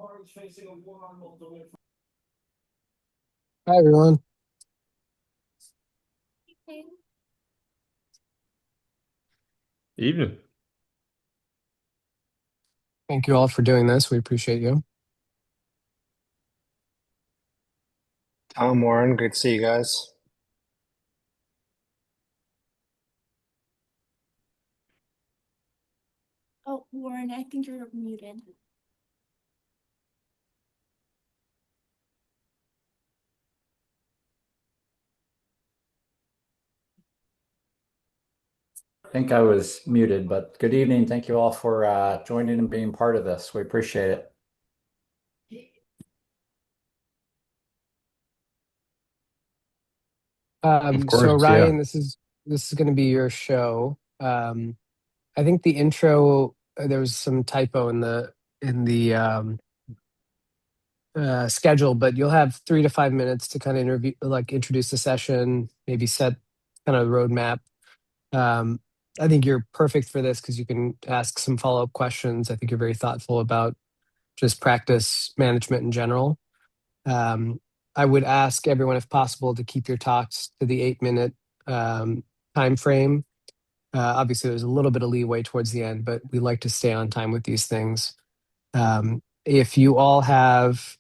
Hi, everyone. Evening. Thank you all for doing this. We appreciate you. Tom, Warren, great to see you guys. Oh, Warren, I think you're muted. I think I was muted, but good evening. Thank you all for joining and being part of this. We appreciate it. Of So course, yeah. Ryan, this is going to be your show. I think the intro there was some typo in the schedule, but you'll have 3 to 5 minutes to kind of introduce the session, maybe set kind of roadmap. I think you're perfect for this because you can ask some follow-up questions. I think you're very thoughtful about just practice management in general. Um, I would ask everyone, if possible, to keep your talks to the 8-minute time frame. Obviously, there's a little bit of leeway towards the end, but we like to stay on time with these things. If you all have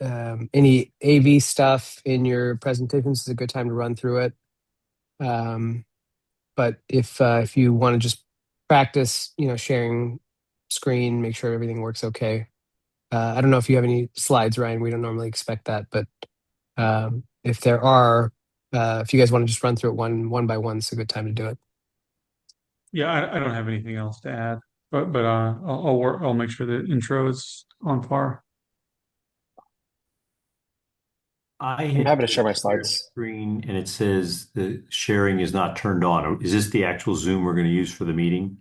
any AV stuff in your presentations, it's a good time to run through it. But if you want to just practice, sharing screen, make sure everything works okay. I don't know if you have any slides, Ryan. We don't normally expect that, but if there are, if you guys want to just run through it one by one, it's a good time to do it. Yeah, I don't have anything else to add, but I'll make sure the intro is on par. I I'm hit happy to the share my share slides. screen and it says the sharing is not turned on. Is this the actual Zoom we're going to use for the meeting?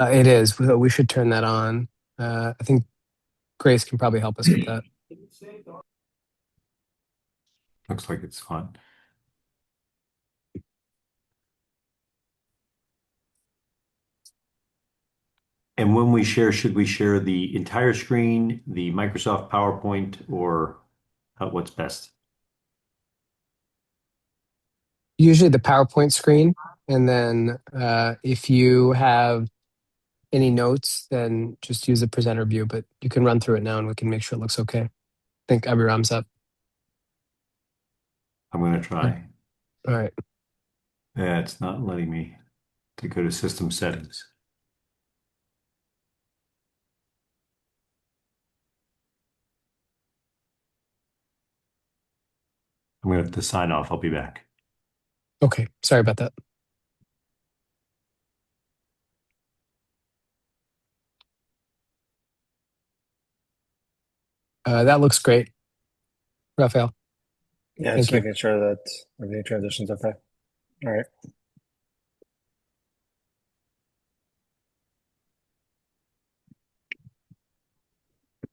It is. We should turn that on. I think Grace can probably help us with that. Looks like it's on. And when we share, should we share the entire screen, the Microsoft PowerPoint, or what's best? Usually the PowerPoint screen, and then if you have any notes, then just use the presenter view. But you can run through it now, and we can make sure it looks okay. I think Abhiram's up. I'm going to try. All right. Yeah, it's not letting me to go to system settings. I'm going to have to sign off. I'll be back. Okay. Sorry about that. That looks great, Raphael. Yeah, Thank just you. making sure that everything transitions okay. All right.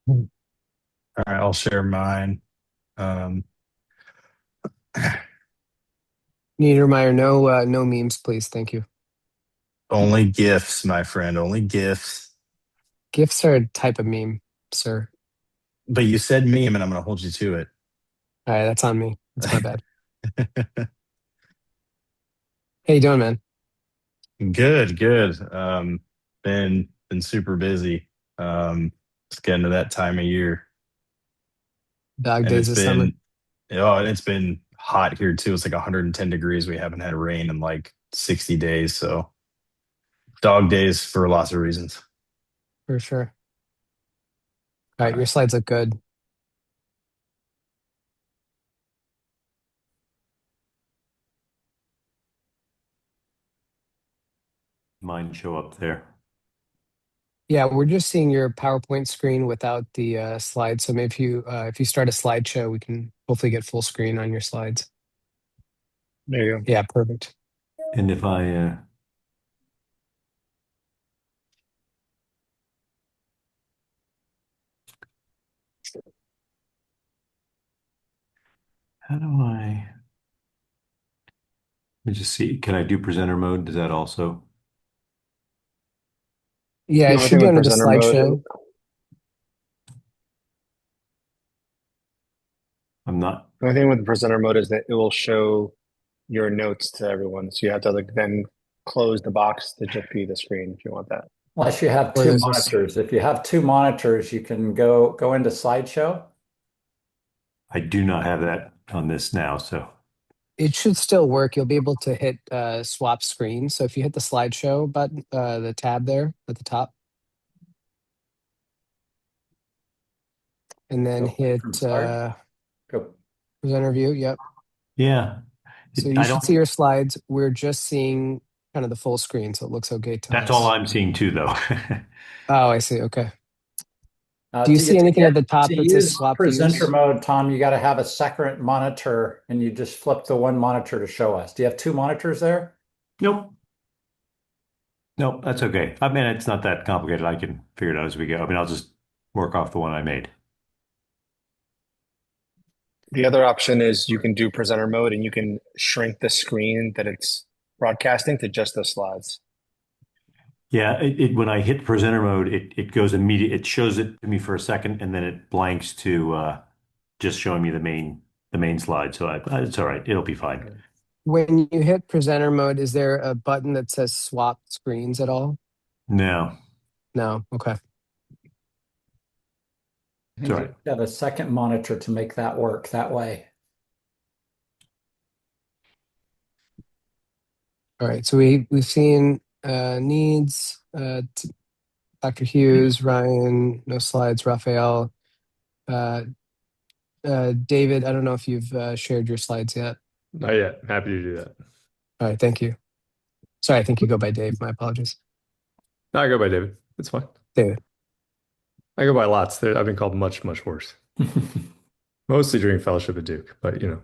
All right, I'll share mine. Niedermeyer, no memes, please. Thank you. Only GIFs, my friend, only GIFs. GIFs are a type of meme, sir. But you said meme, and I'm going to hold you to it. All right, that's on me. It's my bad. How you doing, man? Good, good. Been super busy. It's getting to that time of year, Dog and days of summer. it's been hot here too. It's like 110 degrees. We haven't had rain in like 60 days, so dog days for lots of reasons. For sure. All right, your slides look good. Mine show up there. Yeah, we're just seeing your PowerPoint screen without the slides. So maybe if you start a slideshow, we can hopefully get full screen on your slides. There you go. Yeah, perfect. And if I how do I let me just see. Can I do presenter mode? Does that also? Yeah, The it only should thing be with under the presenter mode, slideshow. I'm not. The only thing with the presenter mode is that it will show your notes to everyone. So you have to like then close the box to just be the screen if you want that. Unless you have Or two there's this, monitors. If you have two monitors, you can go into slideshow. I do not have that on this now. So it should still work. You'll be able to hit swap screen. So if you hit the slideshow button, the tab there at the top, and then Go hit from start. Go. presenter view. Yep. yeah, So you I should see don't. your slides. We're just seeing kind of the full screen, so it looks okay to That's all us. I'm seeing too, though. Oh, I see. Okay. Do you To, see to anything get at the top to that says use swap presenter views? mode, Tom, you got to have a second monitor, and you just flip the one monitor to show us. Do you have two monitors there? Nope. Nope, that's okay. I mean, it's not that complicated. I can figure it out as we go. I mean, I'll just work off the one I made. The other option is you can do presenter mode and you can shrink the screen that it's broadcasting to just the slides. Yeah, when I hit presenter mode, it goes immediate. It shows it to me for a second, and then it blanks to just showing me the main slide. So it's all right. It'll be fine. When you hit presenter mode, is there a button that says swap screens at all? No, No. Okay. I it's think all you right. have a second monitor to make that work that way. All right. So we've seen needs. Dr. Hughes, Ryan, no slides. Raphael, uh, David. I don't know if you've shared your slides yet. Not yet. Happy to do that. All right. Thank you. Sorry, I think you go by Dave. My apologies. No, I go by David. It's fine. David. I go by lots. I've been called much, much worse. Mostly during fellowship at Duke, but you know.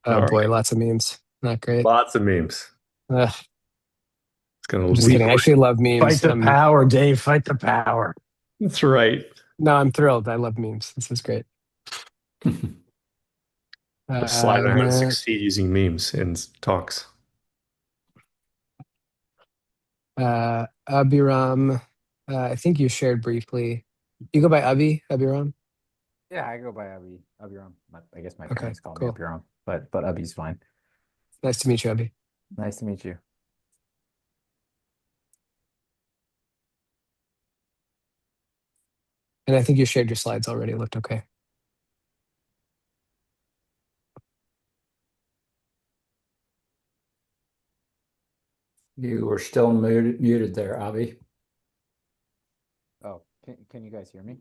Oh All boy, right. lots of memes. Not great. Lots of memes. Ugh, It's gonna I'm just lead. kidding. I actually love memes. Fight the power, Dave. Fight the power. That's right. No, I'm thrilled. I love memes. This is great. A slide on how to Matt, succeed using memes in talks. Abhiram. I think you shared briefly. You go by Abhiram? Yeah, I go by Abhiram. I guess my Okay, parents call me cool. Abhiram, but Abhi's fine. Nice to meet you, Abhi. Nice to meet you. And I think you shared your slides already. It looked okay. You were still muted there, Avi. Oh, can you guys hear me?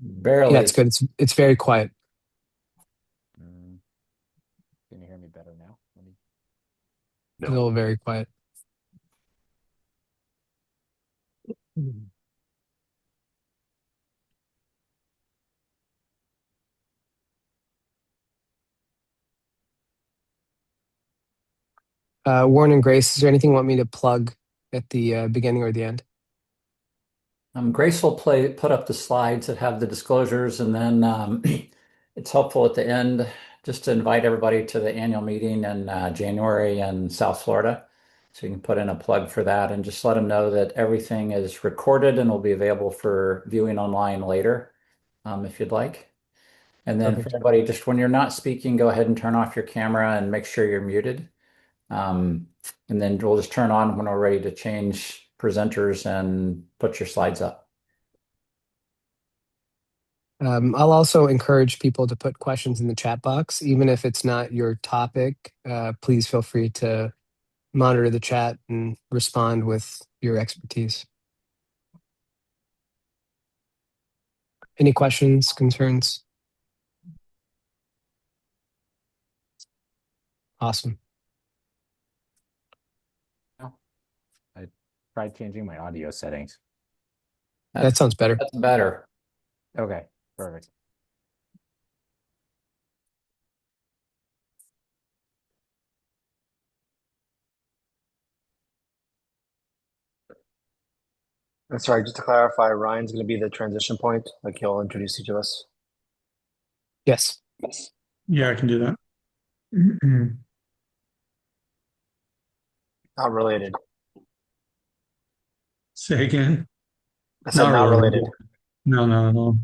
Barely. Yeah, it's good. It's very quiet. Can you hear me better now? A little very quiet. Warren and Grace, is there anything you want me to plug at the beginning or the end? Grace will put up the slides that have the disclosures, and then it's helpful at the end just to invite everybody to the annual meeting in January in South Florida. So you can put in a plug for that and just let them know that everything is recorded and will be available for viewing online later, if you'd like. And then Perfect. for everybody, just when you're not speaking, go ahead and turn off your camera and make sure you're muted. And then we'll just turn on when we're ready to change presenters and put your slides up. I'll also encourage people to put questions in the chat box, even if it's not your topic. Please feel free to monitor the chat and respond with your expertise. Any questions, concerns? Awesome. I tried changing my audio settings. That sounds better. That's better. Okay, perfect. And sorry, just to clarify, Ryan's going to be the transition point. Like he'll introduce each of us. Yes. Yeah, I can do that. Not related. Say again? I said Not not really. related. No, no, no.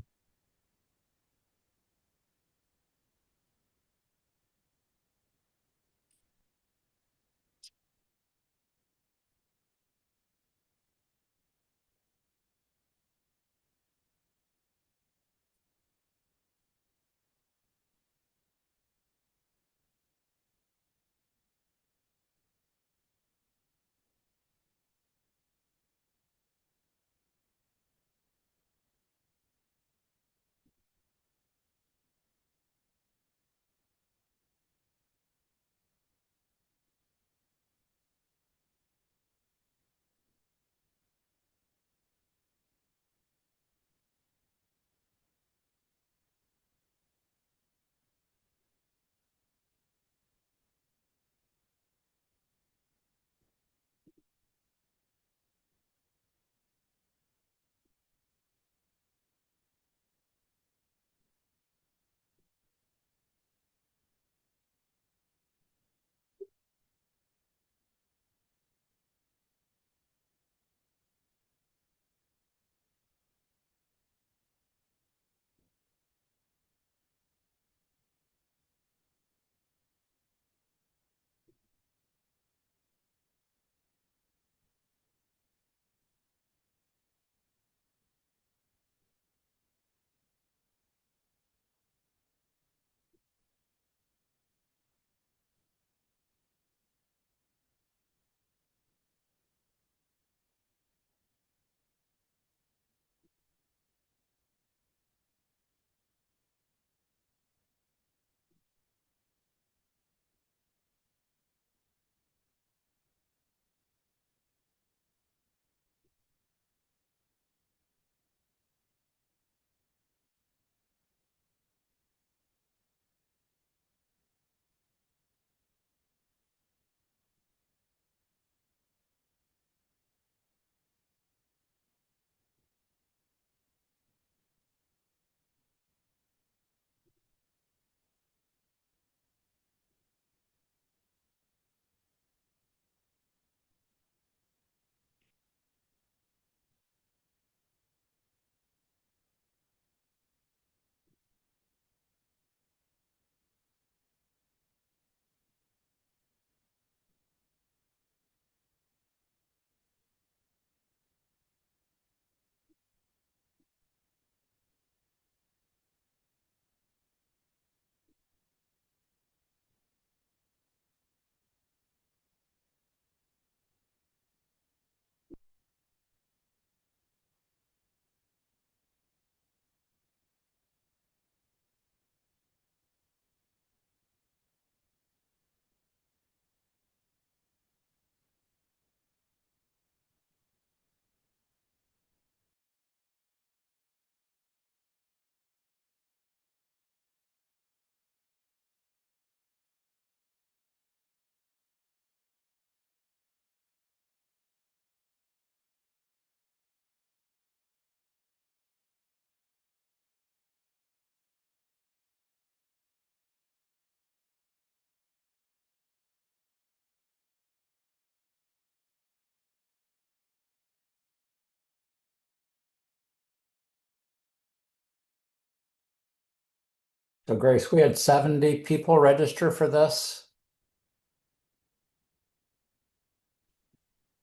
So Grace, we had 70 people register for this.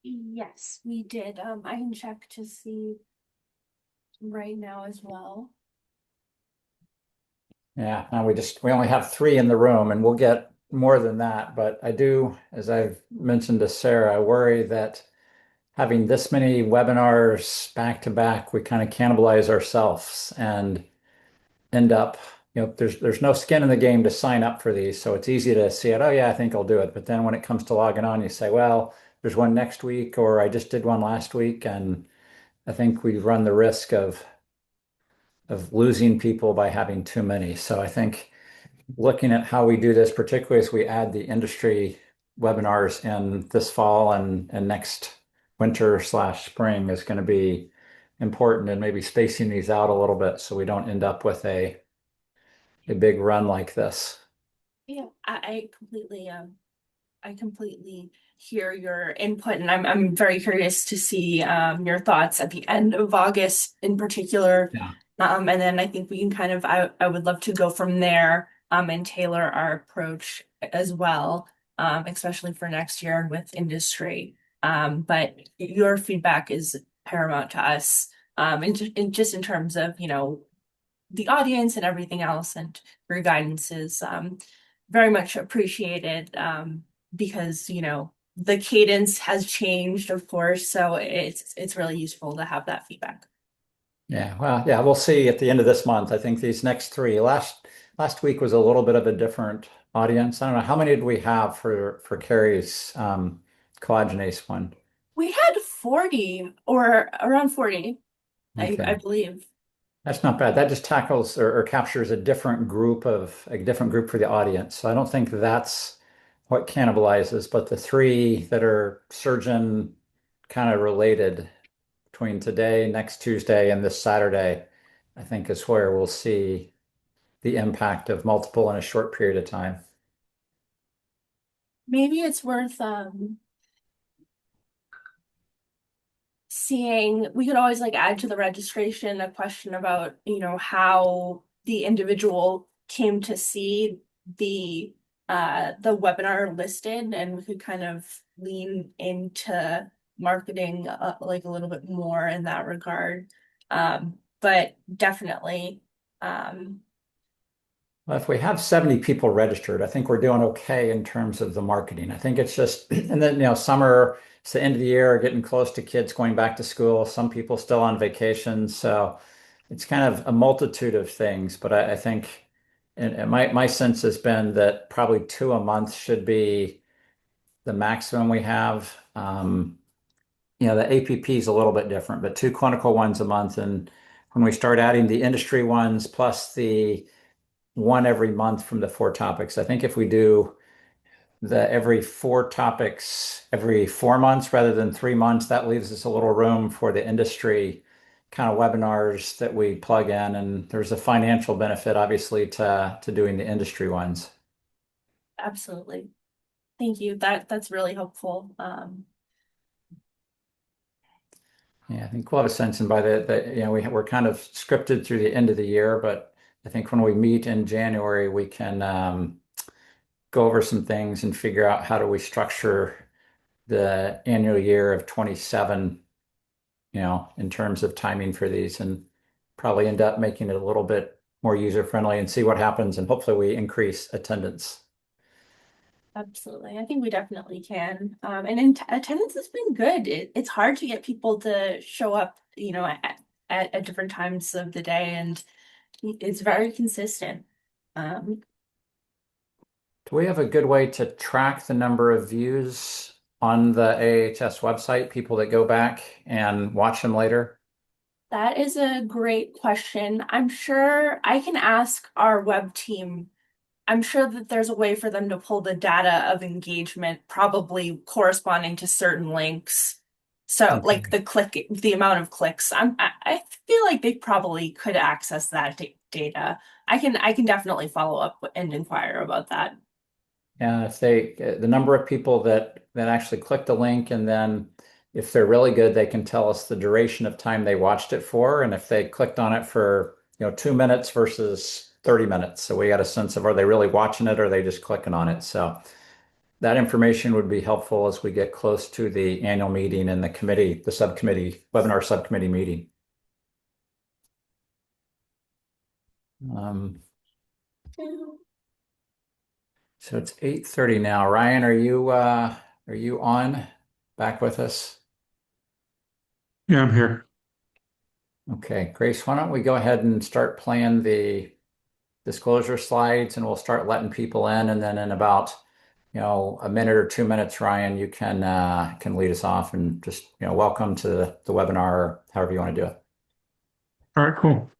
Yes, we did. I can check to see right now as well. Yeah, and we only have 3 in the room and we'll get more than that. But I do, as I've mentioned to Sarah, I worry that having this many webinars back to back, we kind of cannibalize ourselves and end up, there's no skin in the game to sign up for these. So it's easy to see it, oh yeah, I think I'll do it. But then when it comes to logging on, you say, well, there's one next week, or I just did one last week. And I think we run the risk of losing people by having too many. So I think looking at how we do this, particularly as we add the industry webinars in this fall and next winter/spring, is going to be important, and maybe spacing these out a little bit so we don't end up with a big run like this. Yeah, I completely I completely hear your input, and I'm very curious to see your thoughts at the end of August in particular. Yeah. And then I think we can kind of I would love to go from there and tailor our approach as well, especially for next year and with industry. But your feedback is paramount to us, just in terms of, the audience and everything else, and your guidance is very much appreciated, because the cadence has changed, of course, so it's really useful to have that feedback. Yeah, well, yeah, we'll see at the end of this month. I think these next three, last week was a little bit of a different audience. I don't know, how many did we have for Carrie's collagenase one? We had 40 or around 40, I Okay. believe. That's not bad. That just tackles or captures a different group for the audience. So I don't think that's what cannibalizes, but the three that are surgeon kind of related between today, next Tuesday, and this Saturday, I think is where we'll see the impact of multiple in a short period of time. Maybe it's worth seeing, we could always like add to the registration a question about, how the individual came to see the webinar listed, and we could kind of lean into marketing like a little bit more in that regard. But definitely, Well, if we have 70 people registered, I think we're doing okay in terms of the marketing. I think it's just, and then, summer, it's the end of the year, getting close to kids going back to school, some people still on vacation. So it's kind of a multitude of things. But I think, and my sense has been that probably two a month should be the maximum we have. The APP is a little bit different, but two clinical ones a month. And when we start adding the industry ones plus the one every month from the 4 topics. I think if we do the every 4 topics every 4 months rather than 3 months, that leaves us a little room for the industry kind of webinars that we plug in. And there's a financial benefit, obviously, to doing the industry ones. absolutely. Thank you. That's really helpful. Yeah, I think we'll have a sense, and by we're kind of scripted through the end of the year, but I think when we meet in January, we can go over some things and figure out how do we structure the annual year of 27, in terms of timing for these, and probably end up making it a little bit more user friendly and see what happens, and hopefully we increase attendance. Absolutely. I think we definitely can. And attendance has been good. It's hard to get people to show up, at different times of the day, and it's very consistent. Um, Do we have a good way to track the number of views on the AAHS website, people that go back and watch them later? that is a great question. I'm sure I can ask our web team. I'm sure that there's a way for them to pull the data of engagement, probably corresponding to certain links. So, Okay. like the amount of clicks. I feel like they probably could access that data. I can definitely follow up and inquire about that. Yeah, if the number of people that actually click the link, and then if they're really good, they can tell us the duration of time they watched it for, and if they clicked on it for 2 minutes versus 30 minutes. So we got a sense of, are they really watching it or are they just clicking on it? So that information would be helpful as we get close to the annual meeting and the webinar subcommittee meeting. So it's 8:30 now. Ryan, are you on back with us? Yeah, I'm here. Okay, Grace, why don't we go ahead and start playing the disclosure slides, and we'll start letting people in, and then in about a minute or 2 minutes, Ryan, you can lead us off and just welcome to the webinar, or however you want to do it. All right, cool.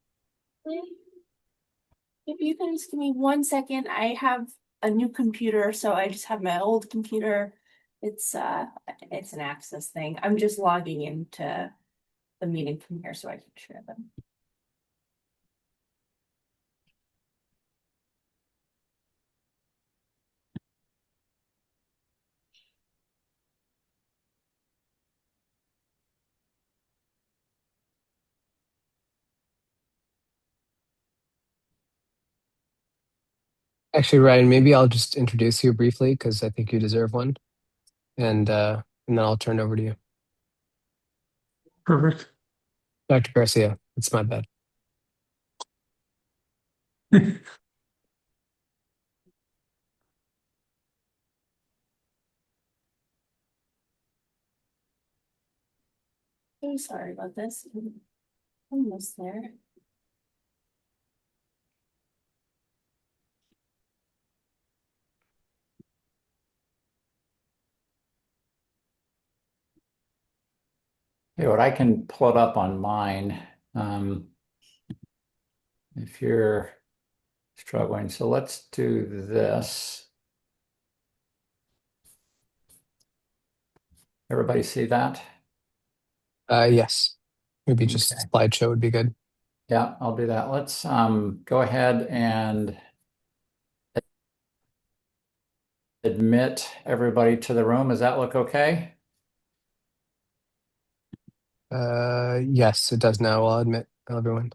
If you can just give me 1 second, I have a new computer, so I just have my old computer. It's an access thing. I'm just logging into the meeting from here so I can share them. Actually, Ryan, maybe I'll just introduce you briefly because I think you deserve one, and then I'll turn it over to you. Perfect. Dr. Garcia, it's my bad. I'm sorry about this. Almost there. Okay, what I can pull it up on mine, if you're struggling. So let's do this. Everybody see that? Yes. Maybe just Okay. slideshow would be good. Yeah, I'll do that. Let's go ahead and admit everybody to the room. Does that look okay? Yes, it does now. I'll admit everyone.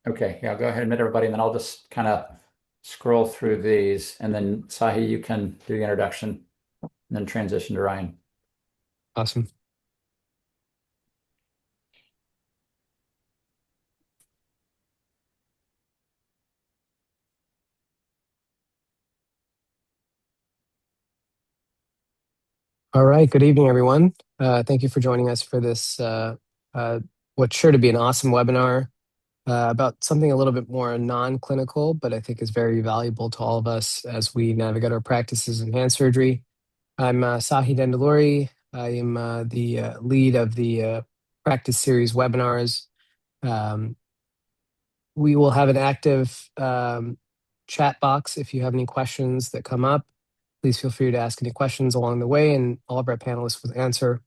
Okay, yeah, go ahead and admit everybody, and then I'll just kind of scroll through these, and then Sahi, you can do the introduction, and then transition to Ryan. Awesome. All right. Good evening, everyone. Thank you for joining us for this, what's sure to be an awesome webinar about something a little bit more non-clinical, but I think is very valuable to all of us as we navigate our practices in hand surgery. I'm Sahi Dendaluri. I am the lead of the practice series webinars. We will have an active chat box if you have any questions that come up. Please feel free to ask any questions along the way, and all of our panelists will answer.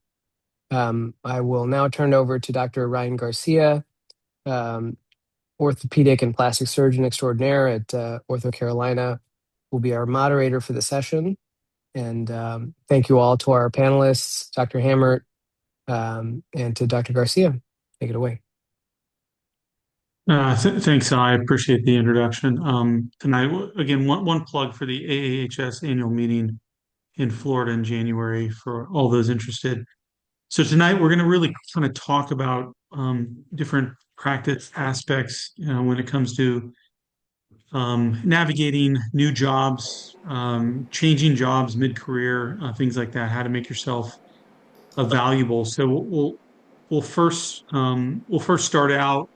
I will now turn it over to Dr. Ryan Garcia, orthopedic and plastic surgeon extraordinaire at Ortho Carolina, will be our moderator for the session. And thank you all to our panelists, Dr. Hammert, and to Dr. Garcia. Take it away. Thanks, I appreciate the introduction. Tonight, again, one plug for the AAHS annual meeting in Florida in January for all those interested. So tonight we're going to really kind of talk about different practice aspects when it comes to navigating new jobs, changing jobs mid-career, things like that, how to make yourself valuable. So we'll first start out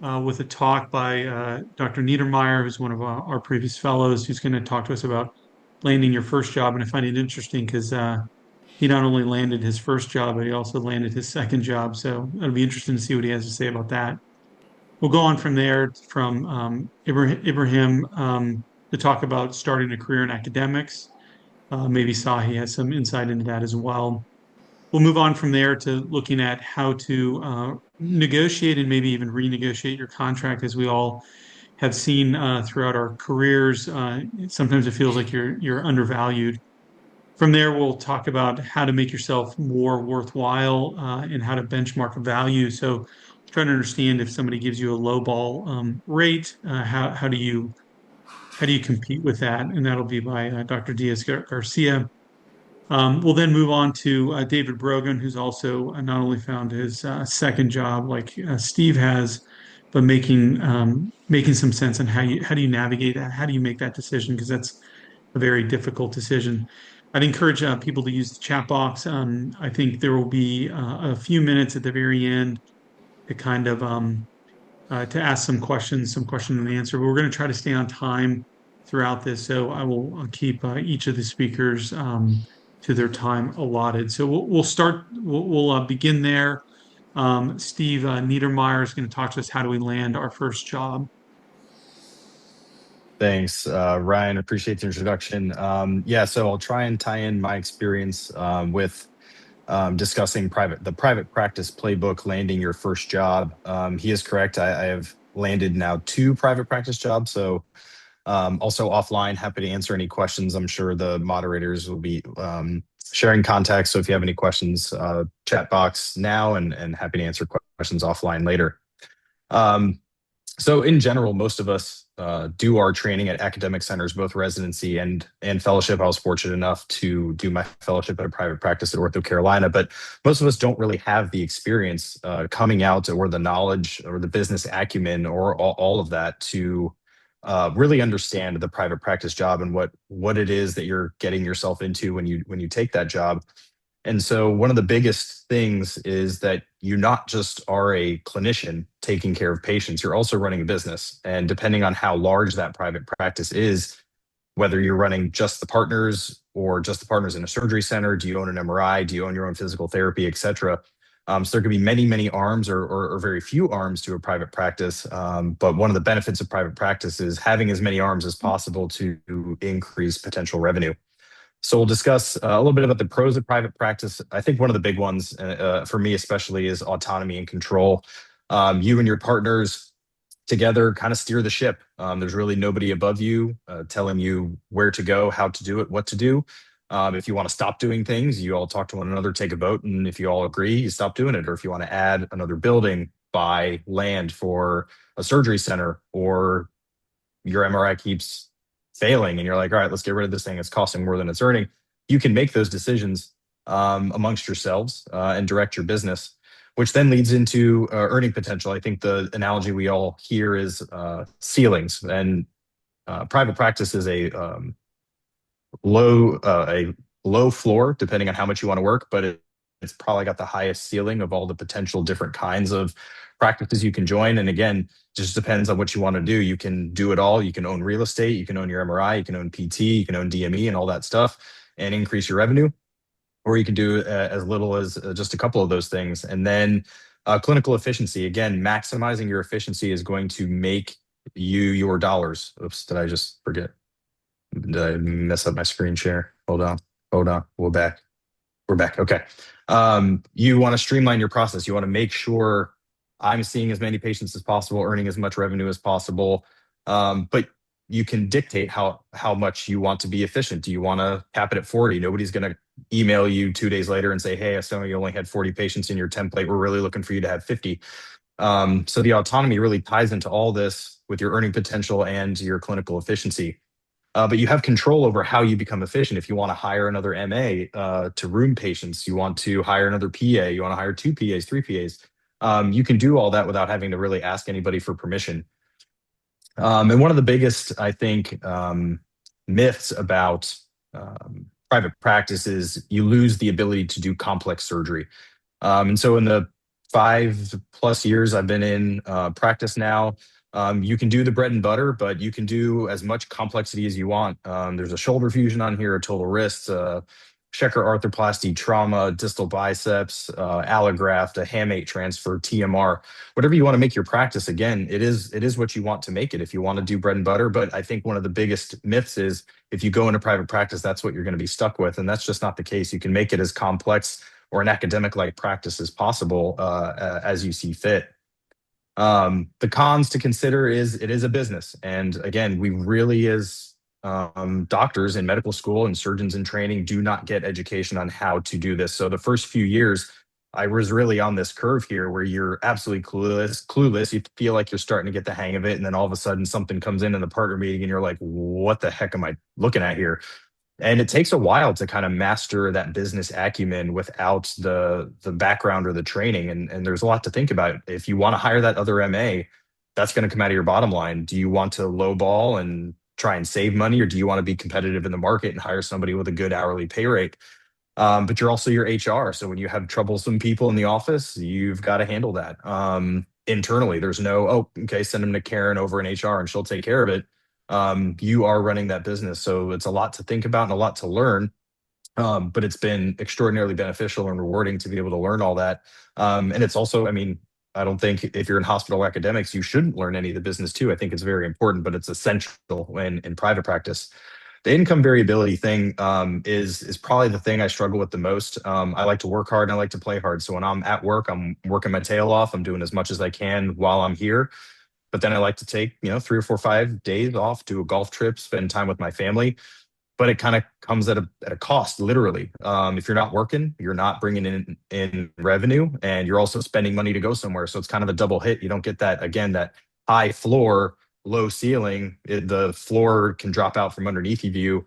with a talk by Dr. Niedermeyer, who's one of our previous fellows, who's going to talk to us about landing your first job. And I find it interesting because he not only landed his first job, but he also landed his second job. So it'll be interesting to see what he has to say about that. We'll go on from there from Ibrahim to talk about starting a career in academics. Maybe Sahi has some insight into that as well. We'll move on from there to looking at how to negotiate and maybe even renegotiate your contract, as we all have seen throughout our careers. Sometimes it feels like you're undervalued. From there, we'll talk about how to make yourself more worthwhile and how to benchmark value. So, trying to understand if somebody gives you a lowball rate, how do you compete with that? And that'll be by Dr. Diaz Garcia. We'll then move on to David Brogan, who's also not only found his second job like Steve has, but making some sense on how do you navigate that? How do you make that decision? Because that's a very difficult decision. I'd encourage people to use the chat box. I think there will be a few minutes at the very end to kind of to ask some questions and answer. But we're going to try to stay on time throughout this, so I'll keep each of the speakers to their time allotted. So we'll start. We'll begin there. Steve Niedermeyer is going to talk to us. How do we land our first job? Thanks, Ryan. Appreciate the introduction. Yeah, so I'll try and tie in my experience with discussing the private practice playbook, landing your first job. He is correct. I have landed now 2 private practice jobs. So also offline, happy to answer any questions. I'm sure the moderators will be sharing contacts. So if you have any questions, chat box now, and happy to answer questions offline later. So in general, most of us do our training at academic centers, both residency and fellowship. I was fortunate enough to do my fellowship at a private practice at Ortho Carolina, but most of us don't really have the experience coming out, or the knowledge or the business acumen, or all of that to really understand the private practice job and what it is that you're getting yourself into when you take that job. And so one of the biggest things is that you not just are a clinician taking care of patients, you're also running a business. And depending on how large that private practice is, whether you're running just the partners or just the partners in a surgery center, do you own an MRI, do you own your own physical therapy, et cetera. So there could be many, many arms, or very few arms to a private practice. But one of the benefits of private practice is having as many arms as possible to increase potential revenue. So we'll discuss a little bit about the pros of private practice. I think one of the big ones for me especially is autonomy and control. You and your partners together kind of steer the ship. There's really nobody above you telling you where to go, how to do it, what to do. If you want to stop doing things, you all talk to one another, take a vote, and if you all agree, you stop doing it. Or if you want to add another building, buy land for a surgery center, or your MRI keeps failing and you're like, all right, let's get rid of this thing. It's costing more than it's earning. You can make those decisions amongst yourselves and direct your business, which then leads into earning potential. I think the analogy we all hear is ceilings, and private practice is a low floor depending on how much you want to work, but it's probably got the highest ceiling of all the potential different kinds of practices you can join. And again, just depends on what you want to do. You can do it all. You can own real estate, you can own your MRI, you can own PT, you can own DME and all that stuff and increase your revenue. Or you can do as little as just a couple of those things. And then clinical efficiency, again, maximizing your efficiency is going to make you your dollars. Oops, did I just forget? Did I mess up my screen share? Hold on. We're back. Okay. You want to streamline your process. You want to make sure I'm seeing as many patients as possible, earning as much revenue as possible. But you can dictate how much you want to be efficient. Do you want to cap it at 40? Nobody's going to email you 2 days later and say, hey, I saw you only had 40 patients in your template. We're really looking for you to have 50. So the autonomy really ties into all this with your earning potential and your clinical efficiency. But you have control over how you become efficient. If you want to hire another MA to room patients, you want to hire another PA, you want to hire 2 PAs, 3 PAs, you can do all that without having to really ask anybody for permission. And one of the biggest, I think, myths about private practice is you lose the ability to do complex surgery. And so in the 5+ years I've been in practice now, you can do the bread and butter, but you can do as much complexity as you want. There's a shoulder fusion on here, a total wrist, Schecker arthroplasty, trauma, distal biceps, allograft, a hamate transfer, TMR, whatever you want to make your practice. Again, it is what you want to make it if you want to do bread and butter. But I think one of the biggest myths is if you go into private practice, that's what you're going to be stuck with. And that's just not the case. You can make it as complex or an academic-like practice as possible as you see fit. The cons to consider is it is a business. And again, we really, as doctors in medical school and surgeons in training, do not get education on how to do this. So the first few years, I was really on this curve here where you're absolutely clueless. You feel like you're starting to get the hang of it. And then all of a sudden something comes in the partner meeting and you're like, what the heck am I looking at here? And it takes a while to kind of master that business acumen without the background or the training. And there's a lot to think about. If you want to hire that other MA, that's going to come out of your bottom line. Do you want to lowball and try and save money, or do you want to be competitive in the market and hire somebody with a good hourly pay rate? But you're also your HR. So when you have troublesome people in the office, you've got to handle that. Internally, there's no, oh, okay, send them to Karen over in HR and she'll take care of it. You are running that business. So it's a lot to think about and a lot to learn. But it's been extraordinarily beneficial and rewarding to be able to learn all that. And it's also, I mean, I don't think if you're in hospital academics, you shouldn't learn any of the business too. I think it's very important, but it's essential in private practice. The income variability thing is probably the thing I struggle with the most. I like to work hard and I like to play hard. So when I'm at work, I'm working my tail off. I'm doing as much as I can while I'm here. But then I like to take, 3 or 4, 5 days off, do a golf trip, spend time with my family. But it kind of comes at a cost, literally. If you're not working, you're not bringing in revenue, and you're also spending money to go somewhere. So it's kind of a double hit. You don't get that, again, that high floor low ceiling, the floor can drop out from underneath you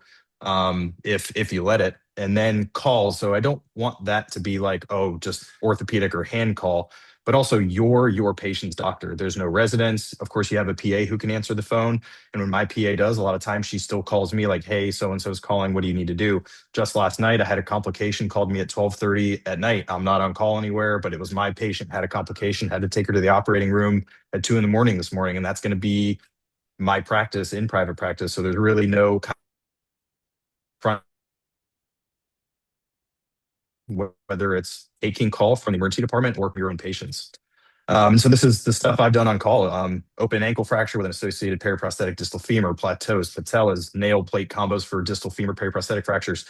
if you let it, and then call. So I don't want that to be like, oh, just orthopedic or hand call, but also you're your patient's doctor. There's no residence. Of course, you have a PA who can answer the phone. And when my PA does, a lot of times she still calls me like, hey, so and so's calling. What do you need to do? Just last night, I had a complication, called me at 12:30 at night. I'm not on call anywhere, but it was my patient, had a complication, had to take her to the operating room at 2 in the morning this morning. And that's going to be my practice in private practice. So there's really no front, whether it's taking call from the emergency department or from your own patients. And so this is the stuff I've done on call. Open ankle fracture with an associated periprosthetic distal femur, plateaus, patellas, nail plate combos for distal femur periprosthetic fractures.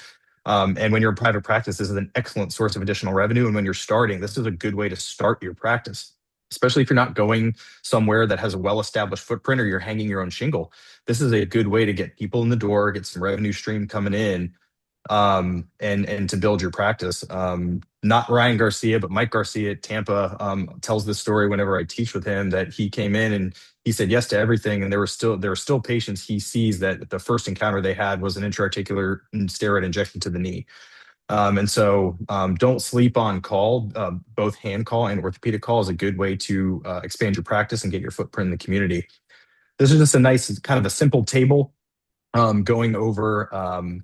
And when you're in private practice, this is an excellent source of additional revenue. And when you're starting, this is a good way to start your practice, especially if you're not going somewhere that has a well-established footprint or you're hanging your own shingle. This is a good way to get people in the door, get some revenue stream coming in, and to build your practice. Not Ryan Garcia, but Mike Garcia at Tampa tells this story whenever I teach with him, that he came in and he said yes to everything, and there were still patients he sees that the first encounter they had was an intra-articular steroid injection to the knee. And so don't sleep on call. Both hand call and orthopedic call is a good way to expand your practice and get your footprint in the community. This is just a nice kind of a simple table going over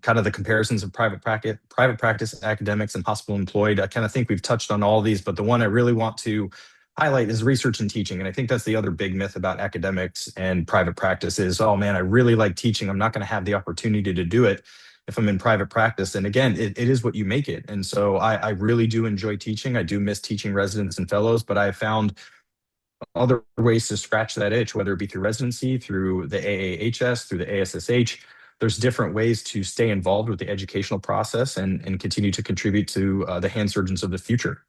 kind of the comparisons of private practice, academics, and hospital employed. I kind of think we've touched on all of these, but the one I really want to highlight is research and teaching. And I think that's the other big myth about academics and private practice is, oh man, I really like teaching. I'm not going to have the opportunity to do it if I'm in private practice. And again, it is what you make it. And so I really do enjoy teaching. I do miss teaching residents and fellows, but I found other ways to scratch that itch, whether it be through residency, through the AAHS, through the ASSH. There's different ways to stay involved with the educational process and continue to contribute to the hand surgeons of the future.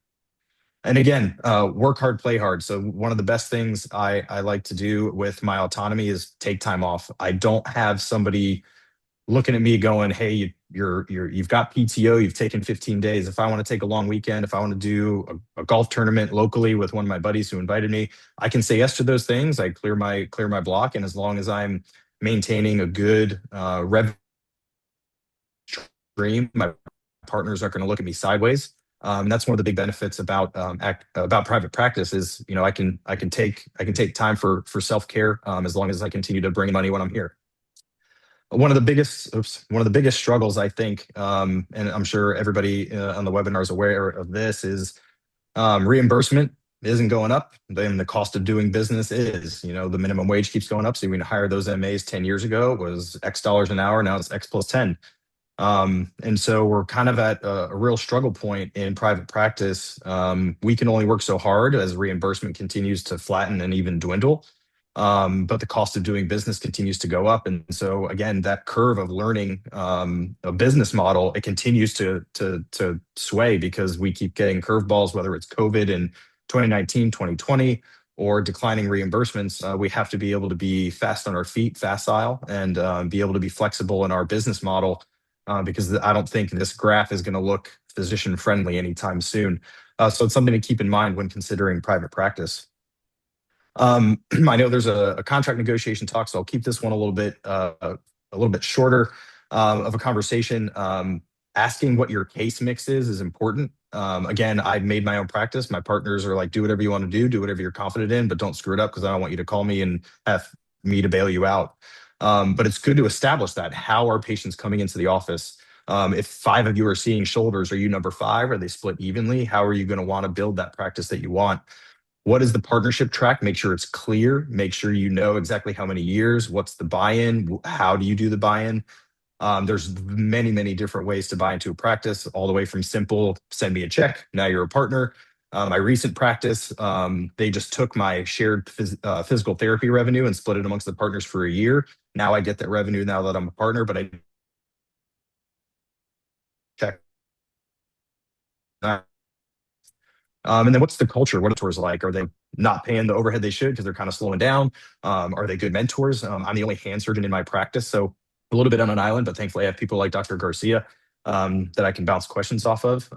And again, work hard, play hard. So one of the best things I like to do with my autonomy is take time off. I don't have somebody looking at me going, hey, you've got PTO, you've taken 15 days. If I want to take a long weekend, if I want to do a golf tournament locally with one of my buddies who invited me, I can say yes to those things. I clear my block. And as long as I'm maintaining a good revenue stream, my partners aren't going to look at me sideways. And that's one of the big benefits about private practice is, I can take time for self-care as long as I continue to bring money when I'm here. One of the biggest struggles, I think, and I'm sure everybody on the webinar is aware of this, is reimbursement isn't going up. Then the cost of doing business is. The minimum wage keeps going up. So when you hire those MAs 10 years ago, it was X dollars an hour. Now it's X plus 10. And so we're kind of at a real struggle point in private practice. We can only work so hard as reimbursement continues to flatten and even dwindle. But the cost of doing business continues to go up. And so again, that curve of learning a business model, it continues to sway because we keep getting curveballs, whether it's COVID in 2019, 2020, or declining reimbursements. We have to be able to be fast on our feet, facile, and be able to be flexible in our business model because I don't think this graph is going to look physician friendly anytime soon. So it's something to keep in mind when considering private practice. I know there's a contract negotiation talk, so I'll keep this one a little bit shorter of a conversation. Asking what your case mix is important. Again, I've made my own practice. My partners are like, do whatever you want to do whatever you're confident in, but don't screw it up because I don't want you to call me and have me to bail you out. But it's good to establish that. How are patients coming into the office? If 5 of you are seeing shoulders, are you number 5? Are they split evenly? How are you going to want to build that practice that you want? What is the partnership track? Make sure it's clear. Make sure you know exactly how many years. What's the buy-in? How do you do the buy-in? There's many, many different ways to buy into a practice, all the way from simple, send me a check, now you're a partner. My recent practice, they just took my shared physical therapy revenue and split it amongst the partners for a year. Now I get that revenue now that I'm a partner, but I check. And then what's the culture? What are mentors like? Are they not paying the overhead they should because they're kind of slowing down? Are they good mentors? I'm the only hand surgeon in my practice, so a little bit on an island, but thankfully I have people like Dr. Garcia that I can bounce questions off of.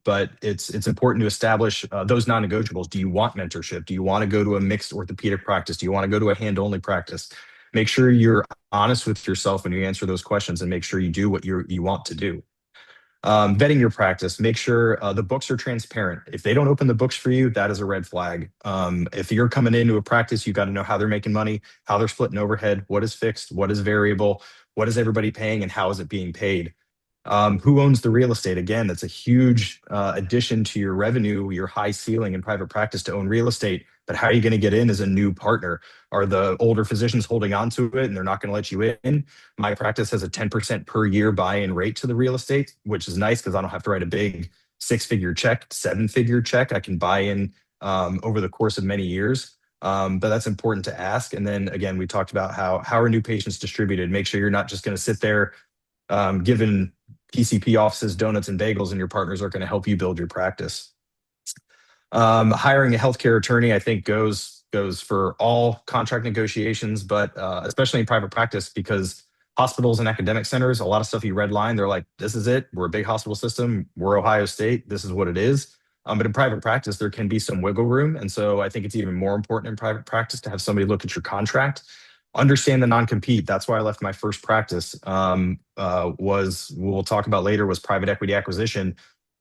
But it's important to establish those non-negotiables. Do you want mentorship? Do you want to go to a mixed orthopedic practice? Do you want to go to a hand-only practice? Make sure you're honest with yourself when you answer those questions, and make sure you do what you want to do. Vetting your practice, make sure the books are transparent. If they don't open the books for you, that is a red flag. If you're coming into a practice, you've got to know how they're making money, how they're splitting overhead, what is fixed, what is variable, what is everybody paying, and how is it being paid. Who owns the real estate? Again, that's a huge addition to your revenue, your high ceiling in private practice to own real estate. But how are you going to get in as a new partner? Are the older physicians holding on to it and they're not going to let you in? My practice has a 10% per year buy-in rate to the real estate, which is nice because I don't have to write a big 6-figure check, 7-figure check. I can buy in over the course of many years. But that's important to ask. And then again, we talked about how are new patients distributed? Make sure you're not just going to sit there giving PCP offices donuts and bagels, and your partners are going to help you build your practice. Hiring a healthcare attorney, I think, goes for all contract negotiations, but especially in private practice, because hospitals and academic centers, a lot of stuff you redline, they're like, this is it. We're a big hospital system. We're Ohio State. This is what it is. But in private practice, there can be some wiggle room. And so I think it's even more important in private practice to have somebody look at your contract, understand the non-compete. That's why I left my first practice. We'll talk about later, was private equity acquisition.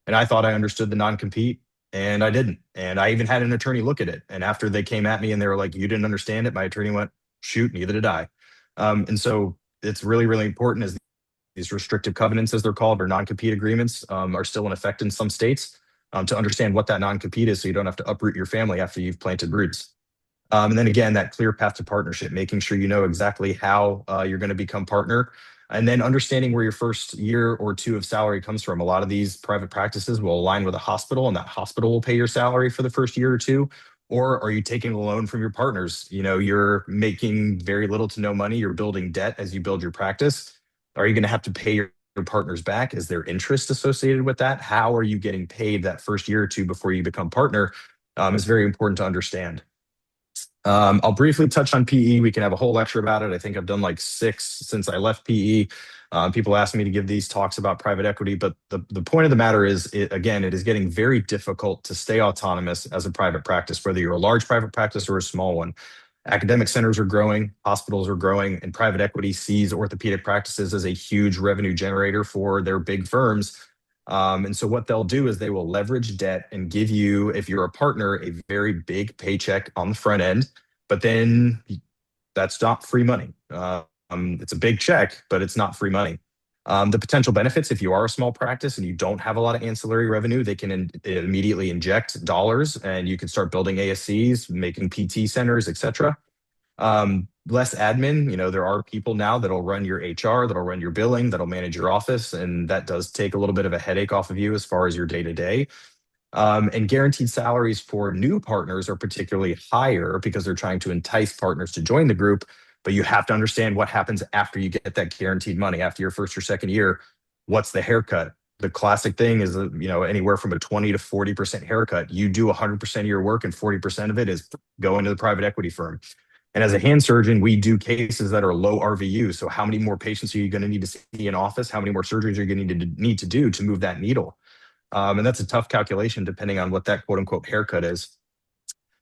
And I thought I understood the non-compete, and I didn't. And I even had an attorney look at it. And after they came at me and they were like, you didn't understand it, my attorney went, shoot, neither did I. And so it's really, really important, as these restrictive covenants, as they're called, or non-compete agreements, are still in effect in some states, to understand what that non-compete is so you don't have to uproot your family after you've planted roots. And then again, that clear path to partnership, making sure you know exactly how you're going to become partner, and then understanding where your first year or two of salary comes from. A lot of these private practices will align with a hospital, and that hospital will pay your salary for the first year or two. Or are you taking a loan from your partners? You're making very little to no money. You're building debt as you build your practice. Are you going to have to pay your partners back? Is there interest associated with that? How are you getting paid that first year or two before you become partner? It's very important to understand. I'll briefly touch on PE. We can have a whole lecture about it. I think I've done like 6 since I left PE. People ask me to give these talks about private equity, but the point of the matter is, it is getting very difficult to stay autonomous as a private practice, whether you're a large private practice or a small one. Academic centers are growing, hospitals are growing, and private equity sees orthopedic practices as a huge revenue generator for their big firms. And so what they'll do is they will leverage debt and give you, if you're a partner, a very big paycheck on the front end. But then that's not free money. It's a big check, but it's not free money. The potential benefits, if you are a small practice and you don't have a lot of ancillary revenue, they can immediately inject dollars, and you can start building ASCs, making PT centers, etc. Less admin. There are people now that'll run your HR, that'll run your billing, that'll manage your office, and that does take a little bit of a headache off of you as far as your day to day. And guaranteed salaries for new partners are particularly higher because they're trying to entice partners to join the group. But you have to understand what happens after you get that guaranteed money. After your first or second year, what's the haircut? The classic thing is, anywhere from a 20 to 40% haircut. You do 100% of your work, and 40% of it is going to the private equity firm. And as a hand surgeon, we do cases that are low RVU. So how many more patients are you going to need to see in office? How many more surgeries are you going to need to do to move that needle? And that's a tough calculation depending on what that quote unquote haircut is.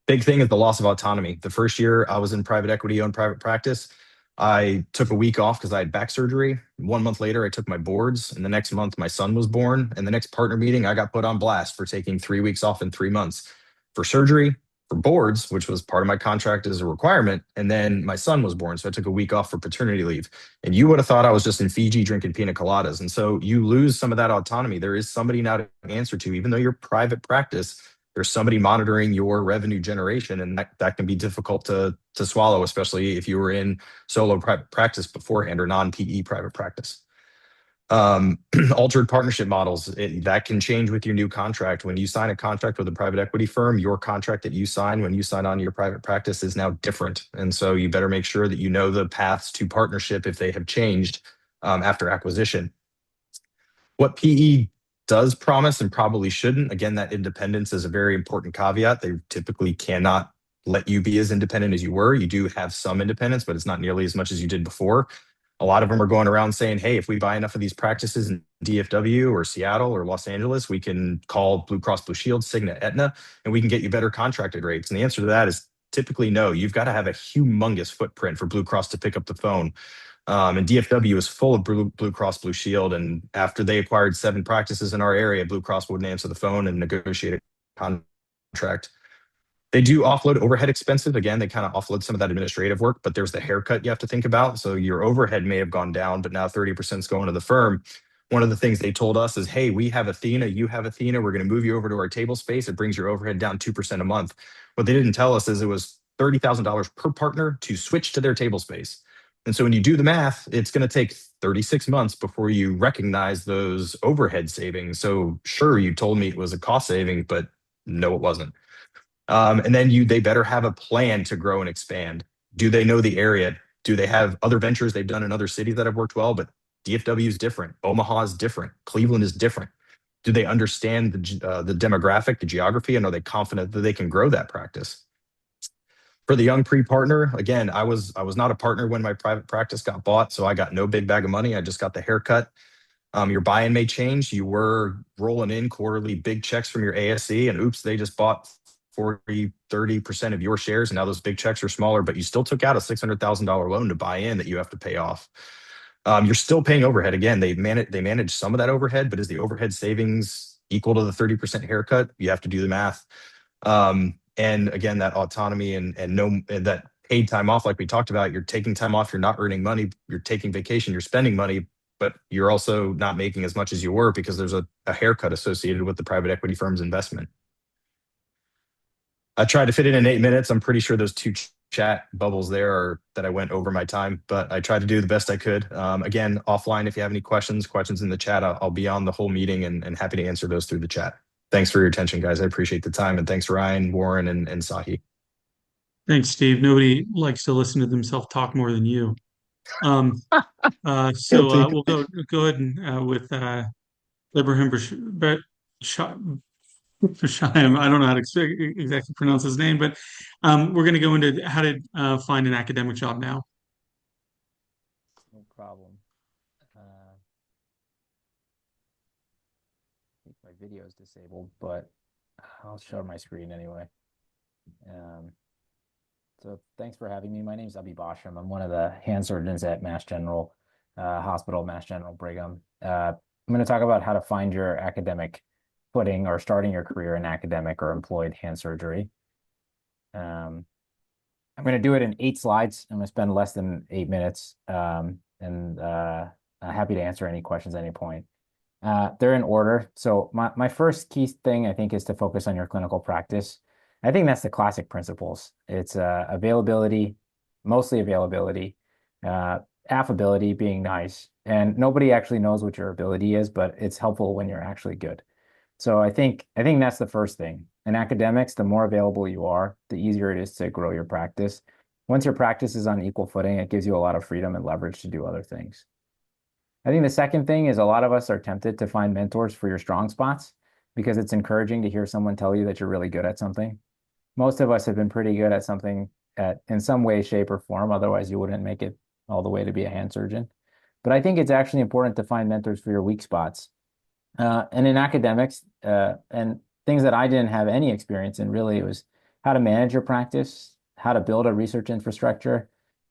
Big thing is the loss of autonomy. The first year I was in private equity owned private practice, I took a week off because I had back surgery. 1 month later, I took my boards, and the next month my son was born. And the next partner meeting, I got put on blast for taking 3 weeks off in 3 months for surgery, for boards, which was part of my contract as a requirement. And then my son was born, so I took a week off for paternity leave. And you would have thought I was just in Fiji drinking pina coladas. And so you lose some of that autonomy. There is somebody now to answer to, even though you're private practice. There's somebody monitoring your revenue generation, and that can be difficult to swallow, especially if you were in solo private practice beforehand or non-PE private practice. Altered partnership models, that can change with your new contract. When you sign a contract with a private equity firm, your contract that you sign when you sign on to your private practice is now different. And so you better make sure that you know the paths to partnership if they have changed after acquisition. What PE does promise, and probably shouldn't, again, that independence is a very important caveat. They typically cannot let you be as independent as you were. You do have some independence, but it's not nearly as much as you did before. A lot of them are going around saying, hey, if we buy enough of these practices in DFW or Seattle or Los Angeles, we can call Blue Cross Blue Shield, Cigna, Aetna, and we can get you better contracted rates. And the answer to that is typically no. You've got to have a humongous footprint for Blue Cross to pick up the phone. And DFW is full of Blue Cross Blue Shield. And after they acquired 7 practices in our area, Blue Cross wouldn't answer the phone and negotiate a contract. They do offload overhead expenses. Again, they kind of offload some of that administrative work, but there's the haircut you have to think about. So your overhead may have gone down, but now 30% is going to the firm. One of the things they told us is, hey, we have Athena, you have Athena. We're going to move you over to our table space. It brings your overhead down 2% a month. What they didn't tell us is it was $30,000 per partner to switch to their table space. And so when you do the math, it's going to take 36 months before you recognize those overhead savings. So sure, you told me it was a cost saving, but no, it wasn't. And then they better have a plan to grow and expand. Do they know the area? Do they have other ventures they've done in other cities that have worked well? But DFW is different. Omaha is different. Cleveland is different. Do they understand the demographic, the geography, and are they confident that they can grow that practice? For the young pre-partner, again, I was not a partner when my private practice got bought, so I got no big bag of money. I just got the haircut. Your buy-in may change. You were rolling in quarterly big checks from your ASC, and oops, they just bought 40, 30% of your shares, and now those big checks are smaller, but you still took out a $600,000 loan to buy in that you have to pay off. You're still paying overhead. Again, they manage some of that overhead, but is the overhead savings equal to the 30% haircut? You have to do the math. And again, that autonomy and that paid time off, like we talked about, you're taking time off, you're not earning money, you're taking vacation, you're spending money, but you're also not making as much as you were because there's a haircut associated with the private equity firm's investment. I tried to fit it in 8 minutes. I'm pretty sure those 2 chat bubbles there are that I went over my time, but I tried to do the best I could. Again, offline, if you have any questions in the chat, I'll be on the whole meeting and happy to answer those through the chat. Thanks for your attention, guys. I appreciate the time. And thanks, Ryan, Warren, and Sahi. Thanks, Steve. Nobody likes to listen to themselves talk more than you. We'll go ahead and with Ibrahim Bashayim. I don't know how to exactly pronounce his name, but we're going to go into how to find an academic job now. No problem. I think my video is disabled, but I'll show my screen anyway. So thanks for having me. My name is Abi Basham. I'm one of the hand surgeons at Mass General Hospital, Mass General Brigham. I'm going to talk about how to find your academic footing or starting your career in academic or employed hand surgery. I'm going to do it in 8 slides. I'm going to spend less than 8 minutes, and happy to answer any questions at any point. They're in order. So my first key thing, I think, is to focus on your clinical practice. I think that's the classic principles. It's availability, mostly availability, affability, being nice. And nobody actually knows what your ability is, but it's helpful when you're actually good. So I think that's the first thing. In academics, the more available you are, the easier it is to grow your practice. Once your practice is on equal footing, it gives you a lot of freedom and leverage to do other things. I think the second thing is a lot of us are tempted to find mentors for your strong spots because it's encouraging to hear someone tell you that you're really good at something. Most of us have been pretty good at something in some way, shape, or form. Otherwise, you wouldn't make it all the way to be a hand surgeon. But I think it's actually important to find mentors for your weak spots. And in academics, and things that I didn't have any experience in really, it was how to manage your practice, how to build a research infrastructure,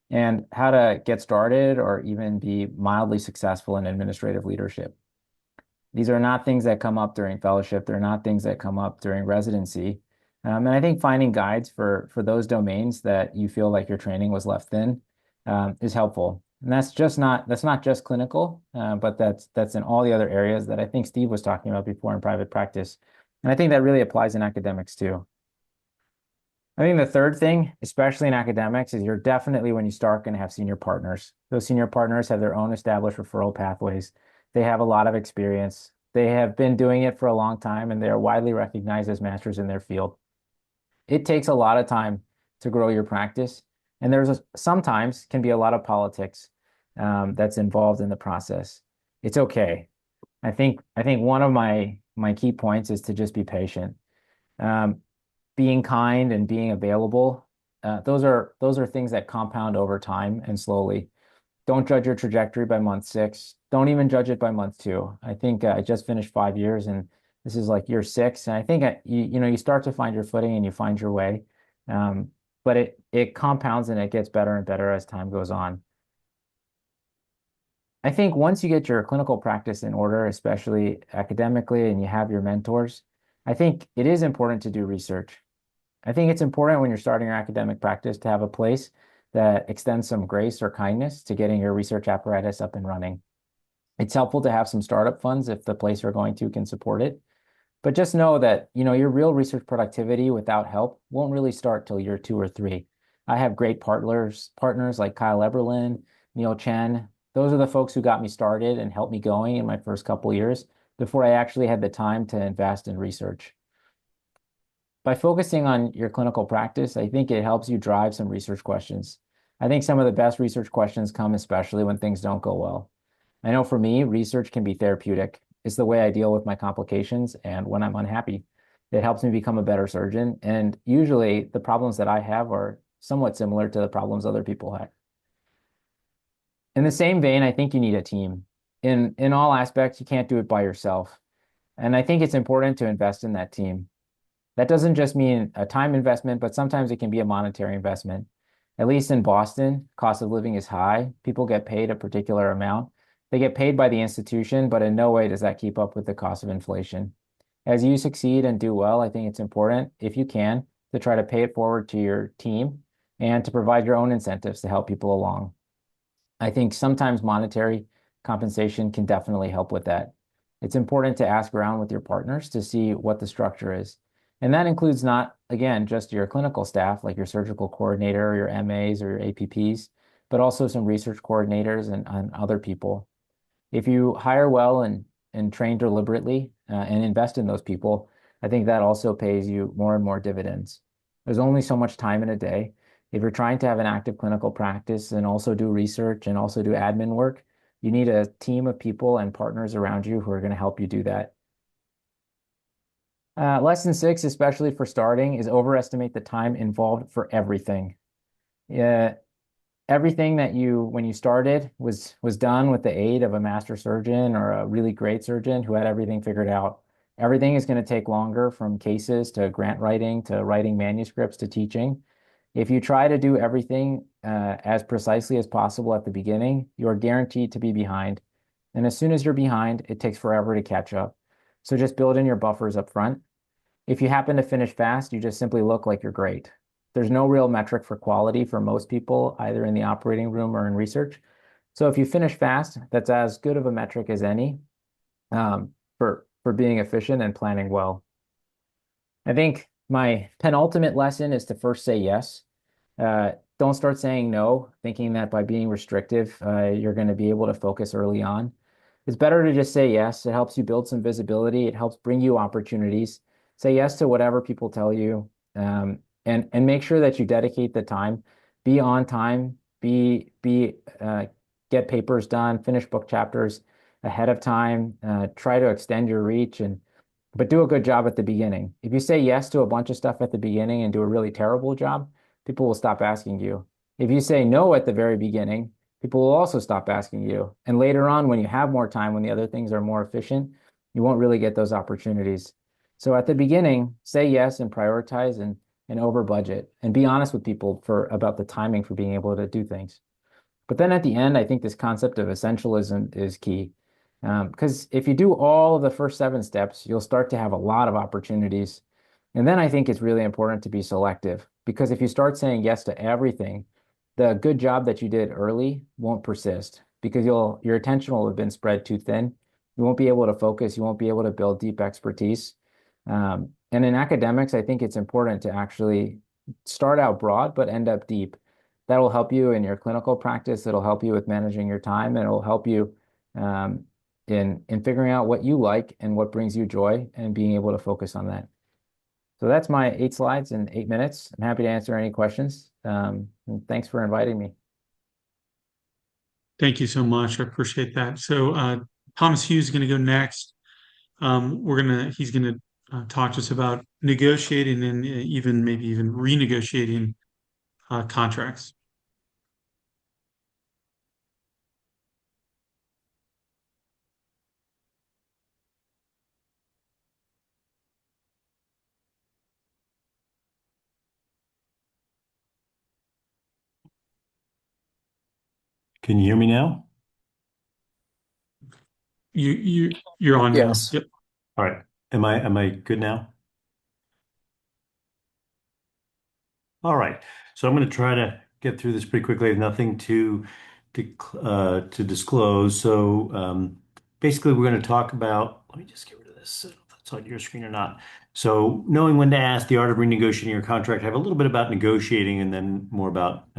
and how to get started or even be mildly successful in administrative leadership. These are not things that come up during fellowship. They're not things that come up during residency. And I think finding guides for those domains that you feel like your training was left in is helpful. And that's not just clinical, but that's in all the other areas that I think Steve was talking about before in private practice. And I think that really applies in academics too. I think the third thing, especially in academics, is you're definitely, when you start, going to have senior partners. Those senior partners have their own established referral pathways. They have a lot of experience. They have been doing it for a long time, and they are widely recognized as masters in their field. It takes a lot of time to grow your practice, and sometimes can be a lot of politics that's involved in the process. It's okay. I think one of my key points is to just be patient. Being kind and being available, those are things that compound over time and slowly. don't judge your trajectory by month 6. Don't even judge it by month 2. I think I just finished 5 years and this is like year 6. And I think you start to find your footing and you find your way. Um, but it compounds and it gets better and better as time goes on. I think once you get your clinical practice in order, especially academically, and you have your mentors, I think it is important to do research. I think it's important when you're starting your academic practice to have a place that extends some grace or kindness to getting your research apparatus up and running. It's helpful to have some startup funds if the place you're going to can support it. But just know that, your real research productivity without help won't really start till year 2 or 3. I have great partners like Kyle Eberlin, Neil Chen. Those are the folks who got me started and helped me going in my first couple years before I actually had the time to invest in research. By focusing on your clinical practice, I think it helps you drive some research questions. I think some of the best research questions come especially when things don't go well. I know for me, research can be therapeutic. It's the way I deal with my complications and when I'm unhappy. It helps me become a better surgeon. And usually the problems that I have are somewhat similar to the problems other people have. In the same vein, I think you need a team. In all aspects, you can't do it by yourself. And I think it's important to invest in that team. That doesn't just mean a time investment, but sometimes it can be a monetary investment. At least in Boston, cost of living is high. People get paid a particular amount. They get paid by the institution, but in no way does that keep up with the cost of inflation. As you succeed and do well, I think it's important, if you can, to try to pay it forward to your team and to provide your own incentives to help people along. I think sometimes monetary compensation can definitely help with that. It's important to ask around with your partners to see what the structure is. And that includes not, again, just your clinical staff, like your surgical coordinator, or your MAs, or your APPs, but also some research coordinators and other people. If you hire well and train deliberately and invest in those people, I think that also pays you more and more dividends. There's only so much time in a day. If you're trying to have an active clinical practice and also do research and also do admin work, you need a team of people and partners around you who are going to help you do that. Lesson 6, especially for starting, is overestimate the time involved for everything. Yeah, everything that when you started was done with the aid of a master surgeon or a really great surgeon who had everything figured out. Everything is going to take longer, from cases to grant writing to writing manuscripts to teaching. If you try to do everything as precisely as possible at the beginning, you are guaranteed to be behind. And as soon as you're behind, it takes forever to catch up. So just build in your buffers up front. If you happen to finish fast, you just simply look like you're great. There's no real metric for quality for most people, either in the operating room or in research. So if you finish fast, that's as good of a metric as any for being efficient and planning well. I think my penultimate lesson is to first say yes. Don't start saying no, thinking that by being restrictive, you're going to be able to focus early on. It's better to just say yes. It helps you build some visibility. It helps bring you opportunities. Say yes to whatever people tell you, and make sure that you dedicate the time. Be on time. Get papers done. Finish book chapters ahead of time. Try to extend your reach, but do a good job at the beginning. If you say yes to a bunch of stuff at the beginning and do a really terrible job, people will stop asking you. If you say no at the very beginning, people will also stop asking you. And later on, when you have more time, when the other things are more efficient, you won't really get those opportunities. So at the beginning, say yes and prioritize and over budget, and be honest with people about the timing for being able to do things. But then at the end, I think this concept of essentialism is key. Because if you do all of the first 7 steps, you'll start to have a lot of opportunities. And then I think it's really important to be selective, because if you start saying yes to everything, the good job that you did early won't persist, because your attention will have been spread too thin. You won't be able to focus. You won't be able to build deep expertise. And in academics, I think it's important to actually start out broad, but end up deep. That'll help you in your clinical practice. It'll help you with managing your time, and it'll help you in figuring out what you like and what brings you joy and being able to focus on that. So that's my 8 slides in 8 minutes. I'm happy to answer any questions. And thanks for inviting me. Thank you so much. I appreciate that. So Thomas Hughes is going to go next. He's going to talk to us about negotiating and maybe even renegotiating contracts. Can you hear me now? You're on now. Yes. Yep. All right. Am I good now? All right. So I'm going to try to get through this pretty quickly. I have nothing to disclose. So basically, we're going to talk about. Let me just get rid of this. I don't know if that's on your screen or not. So knowing when to ask, the art of renegotiating your contract. I have a little bit about negotiating, and then more about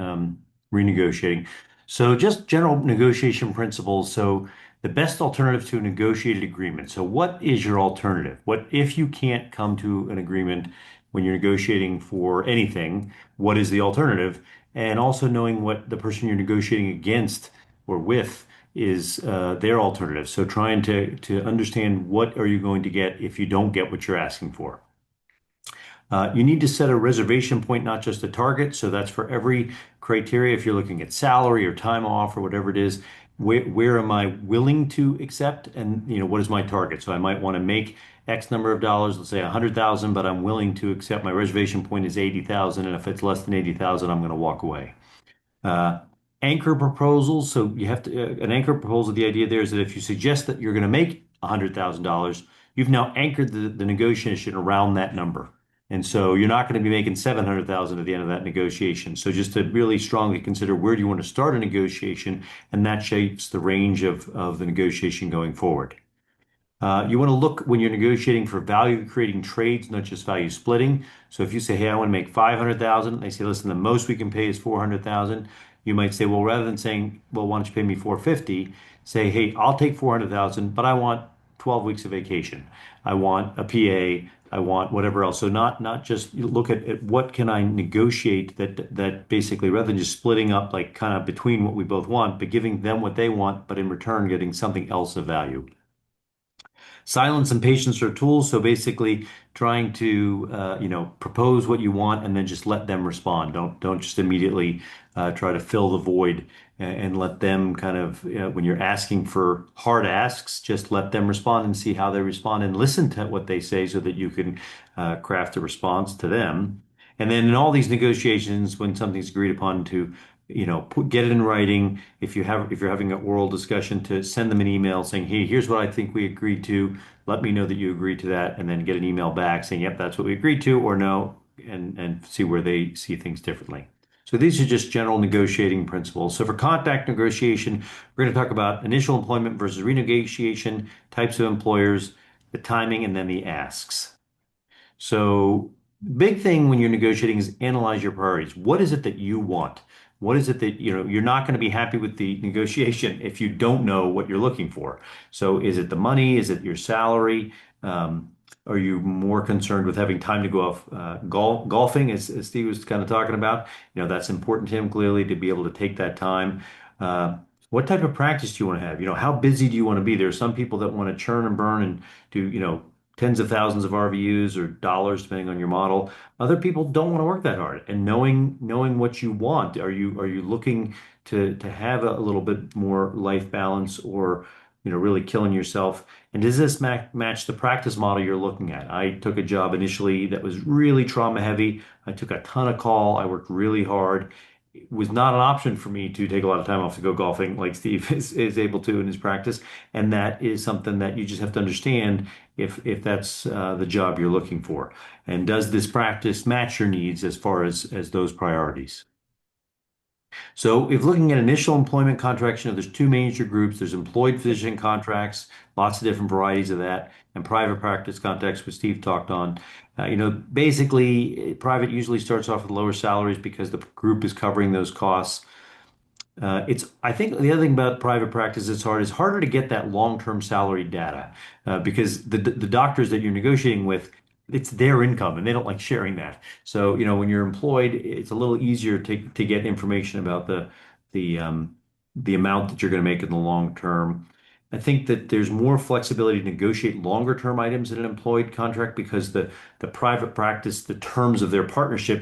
renegotiating. So just general negotiation principles. So the best alternative to a negotiated agreement. So what is your alternative? What if you can't come to an agreement when you're negotiating for anything? What is the alternative? And also knowing what the person you're negotiating against or with is their alternative. So trying to understand what are you going to get if you don't get what you're asking for. You need to set a reservation point, not just a target. So that's for every criteria. If you're looking at salary or time off or whatever it is, where am I willing to accept? And what is my target? So I might want to make X number of dollars, let's say 100,000, but I'm willing to accept my reservation point is 80,000. And if it's less than 80,000, I'm going to walk away. Uh, Anchor proposals. So you have to, an anchor proposal, the idea there is that if you suggest that you're going to make $100,000, you've now anchored the negotiation around that number. And so you're not going to be making 700,000 at the end of that negotiation. So just to really strongly consider where do you want to start a negotiation, and that shapes the range of the negotiation going forward. You want to look when you're negotiating for value creating trades, not just value splitting. So if you say, hey, I want to make 500,000, they say, listen, the most we can pay is 400,000. You might say, well, rather than saying, well, why don't you pay me 450, say, hey, I'll take 400,000, but I want 12 weeks of vacation. I want a PA. I want whatever else. So not just look at what can I negotiate that basically rather than just splitting up like kind of between what we both want, but giving them what they want, but in return getting something else of value. Silence and patience are tools. So basically trying to, propose what you want and then just let them respond. Don't just immediately try to fill the void and let them kind of, when you're asking for hard asks, just let them respond and see how they respond and listen to what they say so that you can craft a response to them. And then in all these negotiations, when something's agreed upon to get it in writing. If you're having an oral discussion, to send them an email saying, hey, here's what I think we agreed to. Let me know that you agreed to that, and then get an email back saying, yep, that's what we agreed to, or no, and see where they see things differently. So these are just general negotiating principles. So for contract negotiation, we're going to talk about initial employment versus renegotiation, types of employers, the timing, and then the asks. So, big thing when you're negotiating is analyze your priorities. What is it that you want? What is it that, you're not going to be happy with the negotiation if you don't know what you're looking for? So, is it the money? Is it your salary? Are you more concerned with having time to go off golfing, as Steve was kind of talking about? That's important to him clearly to be able to take that time. What type of practice do you want to have? How busy do you want to be? There are some people that want to churn and burn and do, tens of thousands of RVUs or dollars, depending on your model. Other people don't want to work that hard. And knowing what you want, are you looking to have a little bit more life balance, or really killing yourself? And does this match the practice model you're looking at? I took a job initially that was really trauma heavy. I took a ton of call. I worked really hard. It was not an option for me to take a lot of time off to go golfing like Steve is able to in his practice. And that is something that you just have to understand if that's the job you're looking for. And does this practice match your needs as far as those priorities? So if looking at initial employment contracts, there's two major groups. There's employed physician contracts, lots of different varieties of that, and private practice contracts, which Steve talked on. Basically, private usually starts off with lower salaries because the group is covering those costs. I think the other thing about private practice it's harder to get that long-term salary data because the doctors that you're negotiating with, it's their income and they don't like sharing that. So, when you're employed, it's a little easier to get information about the amount that you're going to make in the long term. I think that there's more flexibility to negotiate longer term items in an employed contract because the private practice, the terms of their partnership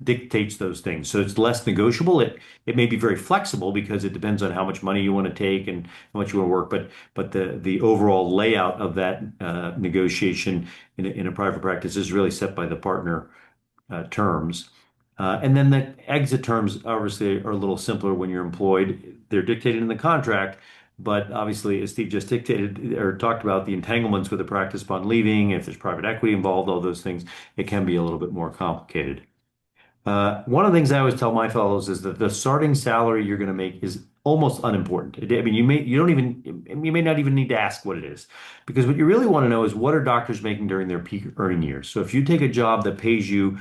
dictates those things. So it's less negotiable. It may be very flexible because it depends on how much money you want to take and how much you want to work. But the overall layout of that negotiation in a private practice is really set by the partner terms. And then the exit terms obviously are a little simpler when you're employed. They're dictated in the contract, but obviously, as Steve just dictated or talked about, the entanglements with the practice upon leaving, if there's private equity involved, all those things, it can be a little bit more complicated. One of the things I always tell my fellows is that the starting salary you're going to make is almost unimportant. I mean, you may not even need to ask what it is, because what you really want to know is what are doctors making during their peak earning years. So if you take a job that pays you,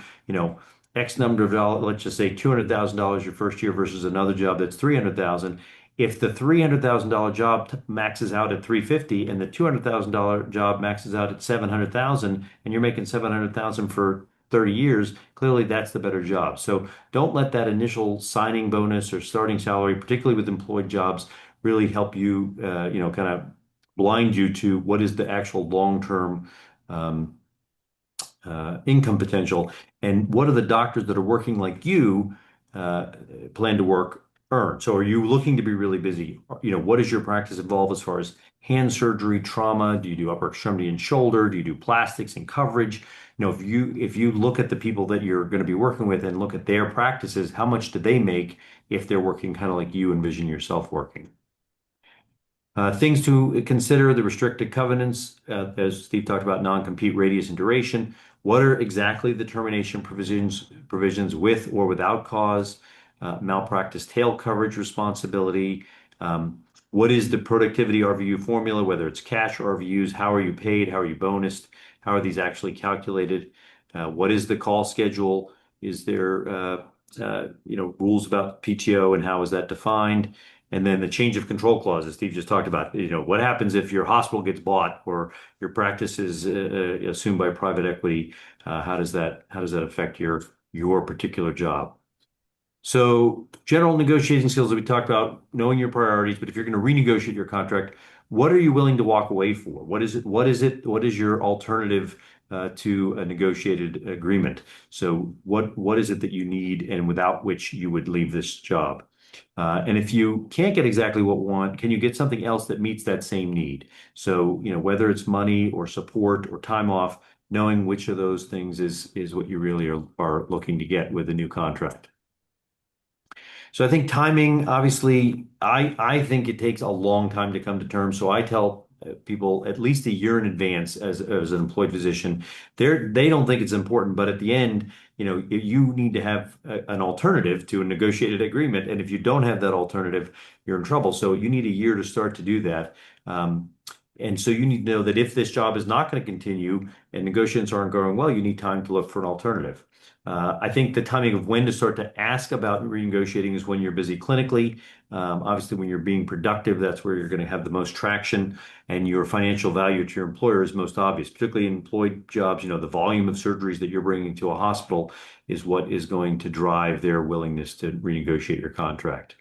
X number of dollars, let's just say $200,000 your first year versus another job that's 300,000. If the $300,000 job maxes out at 350 and the $200,000 job maxes out at 700,000 and you're making 700,000 for 30 years, clearly that's the better job. So don't let that initial signing bonus or starting salary, particularly with employed jobs, really help you, kind of blind you to what is the actual long-term um, income potential and what are the doctors that are working like you uh, plan to work earn. So are you looking to be really busy? What does your practice involve as far as hand surgery, trauma? Do you do upper extremity and shoulder? Do you do plastics and coverage? If you look at the people that you're going to be working with and look at their practices, how much do they make if they're working kind of like you envision yourself working? Things to consider, the restricted covenants, as Steve talked about, non-compete radius and duration. What are exactly the termination provisions with or without cause? Malpractice tail coverage responsibility. What is the productivity RVU formula, whether it's cash or RVUs? How are you paid? How are you bonused? How are these actually calculated? What is the call schedule? Is there rules about PTO and how is that defined? And then the change of control clauses Steve just talked about. What happens if your hospital gets bought or your practice is assumed by private equity? How does that affect your particular job? So general negotiating skills that we talked about, knowing your priorities, but if you're going to renegotiate your contract, what are you willing to walk away for? What is it? What is your alternative to a negotiated agreement? So what is it that you need and without which you would leave this job? And if you can't get exactly what you want, can you get something else that meets that same need? So, whether it's money or support or time off, knowing which of those things is what you really are looking to get with a new contract. So I think timing, obviously, I think it takes a long time to come to terms. So I tell people at least a year in advance as an employed physician. They don't think it's important, but at the end, you need to have an alternative to a negotiated agreement. And if you don't have that alternative, you're in trouble. So you need a year to start to do that. And so you need to know that if this job is not going to continue and negotiations aren't going well, you need time to look for an alternative. I think the timing of when to start to ask about renegotiating is when you're busy clinically. Obviously, when you're being productive, that's where you're going to have the most traction, and your financial value to your employer is most obvious, particularly in employed jobs. The volume of surgeries that you're bringing to a hospital is what is going to drive their willingness to renegotiate your contract.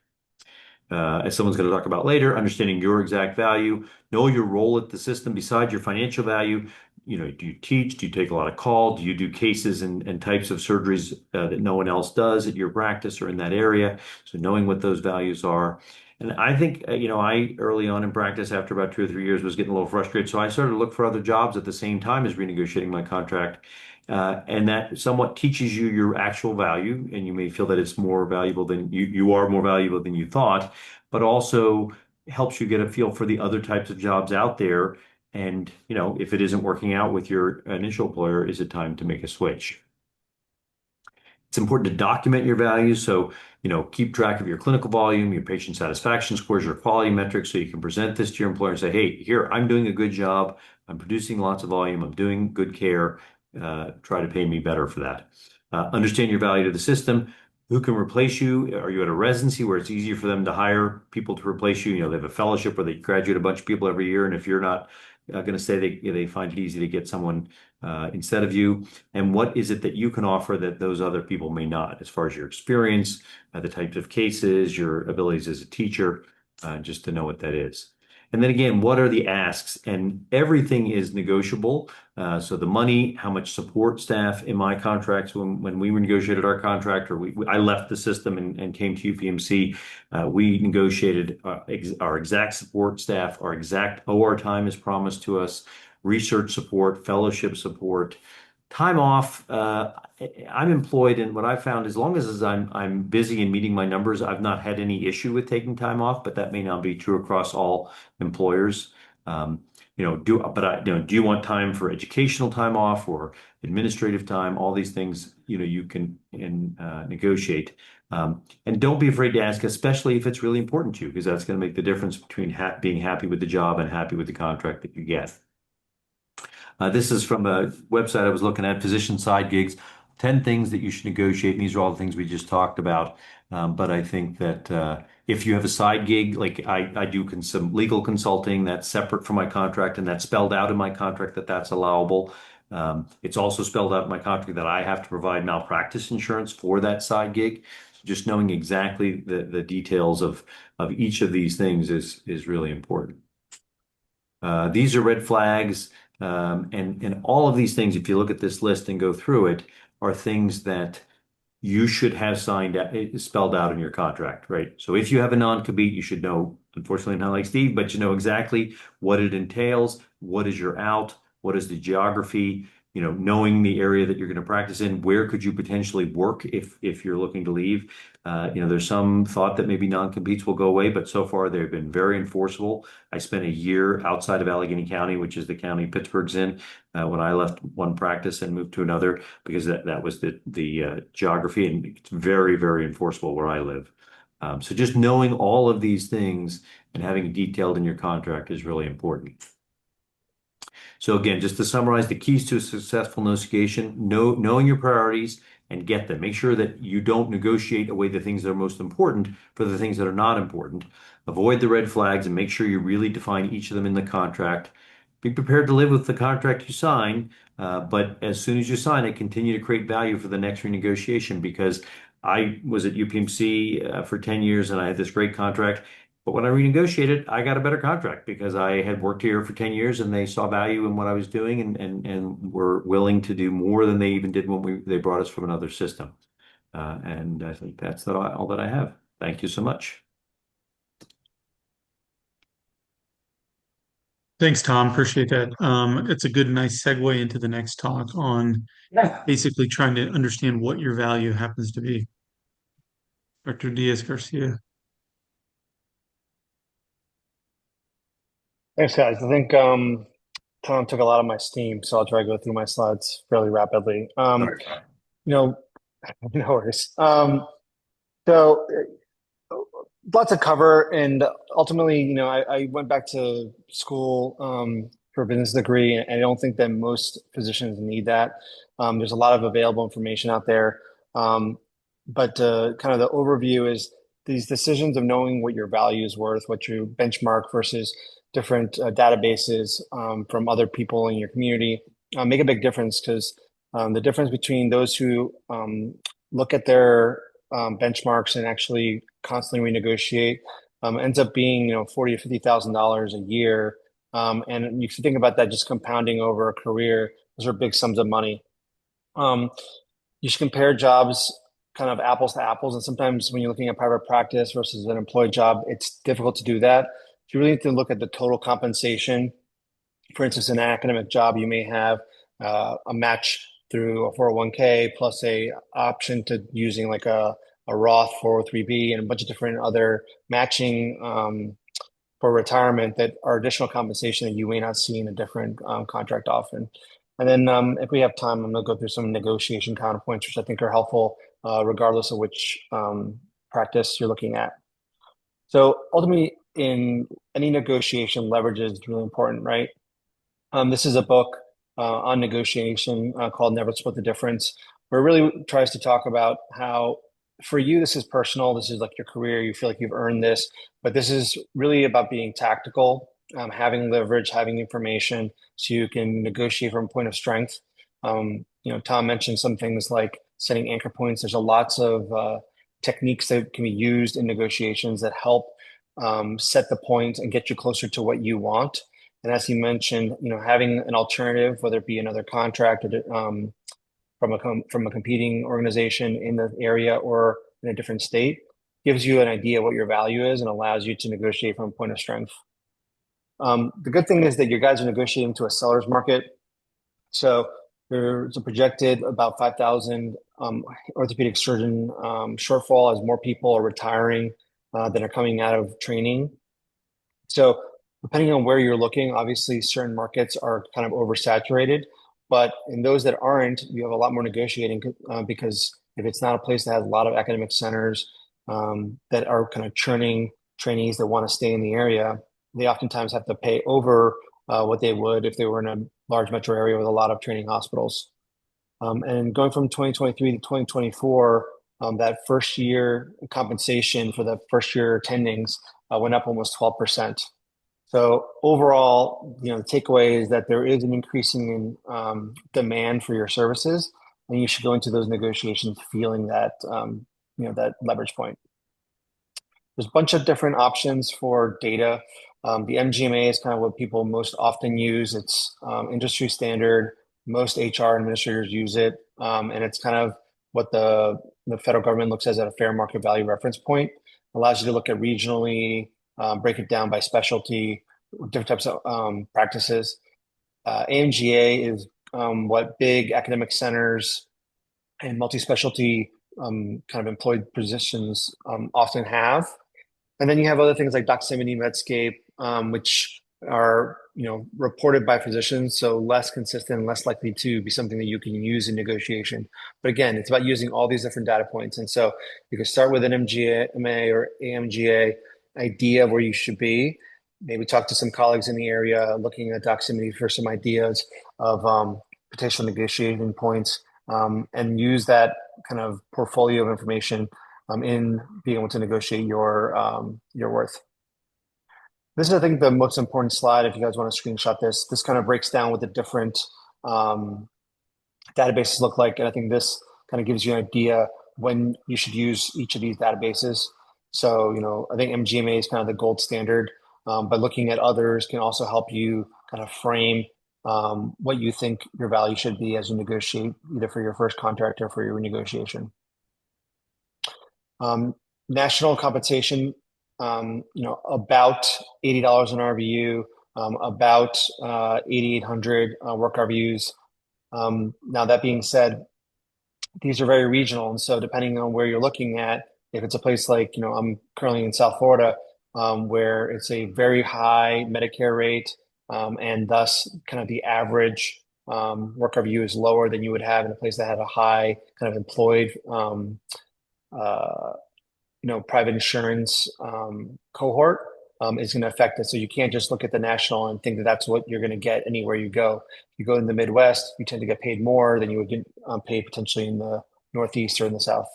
As someone's going to talk about later, understanding your exact value, know your role at the system besides your financial value. Do you teach? Do you take a lot of call? Do you do cases and types of surgeries that no one else does at your practice or in that area? So knowing what those values are. And I think, I early on in practice, after about 2 or 3 years, was getting a little frustrated. So I started to look for other jobs at the same time as renegotiating my contract. And that somewhat teaches you your actual value, and you may feel that it's more valuable than you are more valuable than you thought, but also helps you get a feel for the other types of jobs out there. And, if it isn't working out with your initial employer, is it time to make a switch? It's important to document your values. So, keep track of your clinical volume, your patient satisfaction scores, your quality metrics, so you can present this to your employer and say, hey, here, I'm doing a good job. I'm producing lots of volume. I'm doing good care. Try to pay me better for that. Understand your value to the system. Who can replace you? Are you at a residency where it's easier for them to hire people to replace you? They have a fellowship where they graduate a bunch of people every year. And if you're not going to say they find it easy to get someone instead of you. And what is it that you can offer that those other people may not, as far as your experience, the types of cases, your abilities as a teacher, just to know what that is. And then again, what are the asks? And everything is negotiable. So the money, how much support staff in my contracts, when we renegotiated our contract, or I left the system and came to UPMC, we negotiated our exact support staff, our exact OR time is promised to us, research support, fellowship support, Time off, I'm employed, and what I found, as long as I'm busy and meeting my numbers, I've not had any issue with taking time off, but that may not be true across all employers. Um, do you want time for educational time off or administrative time? All these things, you can negotiate. And don't be afraid to ask, especially if it's really important to you, because that's going to make the difference between being happy with the job and happy with the contract that you get. This is from a website I was looking at, Physician Side Gigs, 10 things that you should negotiate. And these are all the things we just talked about. But I think that if you have a side gig, like I do some legal consulting that's separate from my contract, and that's spelled out in my contract that that's allowable. It's also spelled out in my contract that I have to provide malpractice insurance for that side gig. So just knowing exactly the details of each of these things is really important. These are red flags. And all of these things, if you look at this list and go through it, are things that you should have spelled out in your contract, right? So if you have a non-compete, you should know, unfortunately, not like Steve, but you know exactly what it entails, what is your out, what is the geography, knowing the area that you're going to practice in, where could you potentially work if you're looking to leave. There's some thought that maybe non-competes will go away, but so far they've been very enforceable. I spent a year outside of Allegheny County, which is the county Pittsburgh's in, when I left one practice and moved to another, because that was the geography, and it's very, very enforceable where I live. So just knowing all of these things and having it detailed in your contract is really important. So again, just to summarize, the keys to a successful negotiation: knowing your priorities and get them. Make sure that you don't negotiate away the things that are most important for the things that are not important. Avoid the red flags and make sure you really define each of them in the contract. Be prepared to live with the contract you sign, but as soon as you sign it, continue to create value for the next renegotiation, because I was at UPMC for 10 years and I had this great contract. But when I renegotiated, I got a better contract because I had worked here for 10 years and they saw value in what I was doing, and were willing to do more than they even did when they brought us from another system. And I think that's all that I have. Thank you so much. Thanks, Tom. Appreciate that. It's a good, nice segue into the next talk on basically trying to understand what your value happens to be. Dr. Diaz Garcia. Thanks, guys. I think Tom took a lot of my steam, so I'll try to go through my slides fairly rapidly. Sorry. You know, no worries. So lots to cover, and ultimately, I went back to school for a business degree, and I don't think that most physicians need that. There's a lot of available information out there, but kind of the overview is these decisions of knowing what your value is worth, what you benchmark versus different databases from other people in your community make a big difference, because the difference between those who look at their benchmarks and actually constantly renegotiate ends up being $40,000 to $50,000 a year, and you can think about that just compounding over a career. Those are big sums of money. You should compare jobs kind of apples to apples, and sometimes when you're looking at private practice versus an employed job, it's difficult to do that. You really need to look at the total compensation. For instance, in an academic job, you may have a match through a 401k plus a option to using like a Roth 403b and a bunch of different other matching for retirement that are additional compensation that you may not see in a different contract often. And then if we have time, I'm going to go through some negotiation counterpoints, which I think are helpful regardless of which practice you're looking at. So ultimately, in any negotiation, leverage is really important, right? This is a book on negotiation called Never Split the Difference, where it really tries to talk about how, for you, this is personal. This is like your career. You feel like you've earned this, but this is really about being tactical, having leverage, having information so you can negotiate from a point of strength. Tom mentioned some things like setting anchor points. There's lots of techniques that can be used in negotiations that help set the point and get you closer to what you want. And as he mentioned, having an alternative, whether it be another contract or from a competing organization in the area or in a different state, gives you an idea what your value is and allows you to negotiate from a point of strength. The good thing is that you guys are negotiating to a seller's market. So There's a projected about 5,000 orthopedic surgeon shortfall as more people are retiring than are coming out of training. So depending on where you're looking, obviously certain markets are kind of oversaturated, but in those that aren't, you have a lot more negotiating because if it's not a place that has a lot of academic centers that are kind of churning trainees that want to stay in the area, they oftentimes have to pay over what they would if they were in a large metro area with a lot of training hospitals. And going from 2023 to 2024, that first year compensation for the first year attendings went up almost 12%. So overall, the takeaway is that there is an increasing in demand for your services, and you should go into those negotiations feeling that that leverage point. There's a bunch of different options for data. The MGMA is kind of what people most often use. It's industry standard. Most HR administrators use it, and it's kind of what the federal government looks at a fair market value reference point. Allows you to look at regionally, break it down by specialty, different types of practices. AMGA is what big academic centers and multi-specialty kind of employed positions often have. And then you have other things like Doximity, Medscape, which are reported by physicians, so less consistent, less likely to be something that you can use in negotiation. But again, it's about using all these different data points. And so you can start with an MGMA or AMGA idea of where you should be. Maybe talk to some colleagues in the area looking at Doximity for some ideas of potential negotiating points, and use that kind of portfolio of information in being able to negotiate your worth. This is, I think, the most important slide. If you guys want to screenshot this, this kind of breaks down what the different databases look like. And I think this kind of gives you an idea when you should use each of these databases. So, I think MGMA is kind of the gold standard, but looking at others can also help you kind of frame what you think your value should be as you negotiate either for your first contract or for your renegotiation. National compensation, about $80 an RVU, about 8,800 work RVUs. Now, that being said, these are very regional. And so depending on where you're looking at, if it's a place like, I'm currently in South Florida, where it's a very high Medicare rate, and thus kind of the average work RVU is lower than you would have in a place that had a high kind of employed private insurance cohort, is going to affect it. So you can't just look at the national and think that that's what you're going to get anywhere you go. If you go in the Midwest, you tend to get paid more than you would get paid potentially in the Northeast or in the South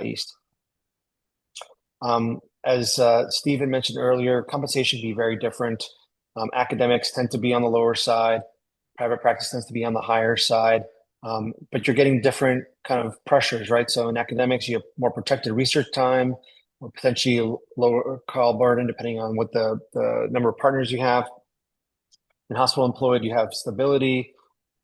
East. As Stephen mentioned earlier, compensation can be very different. Academics tend to be on the lower side. Private practice tends to be on the higher side. But you're getting different kind of pressures, right? So in academics, you have more protected research time, or potentially lower call burden, depending on what the number of partners you have. In hospital employed, you have stability,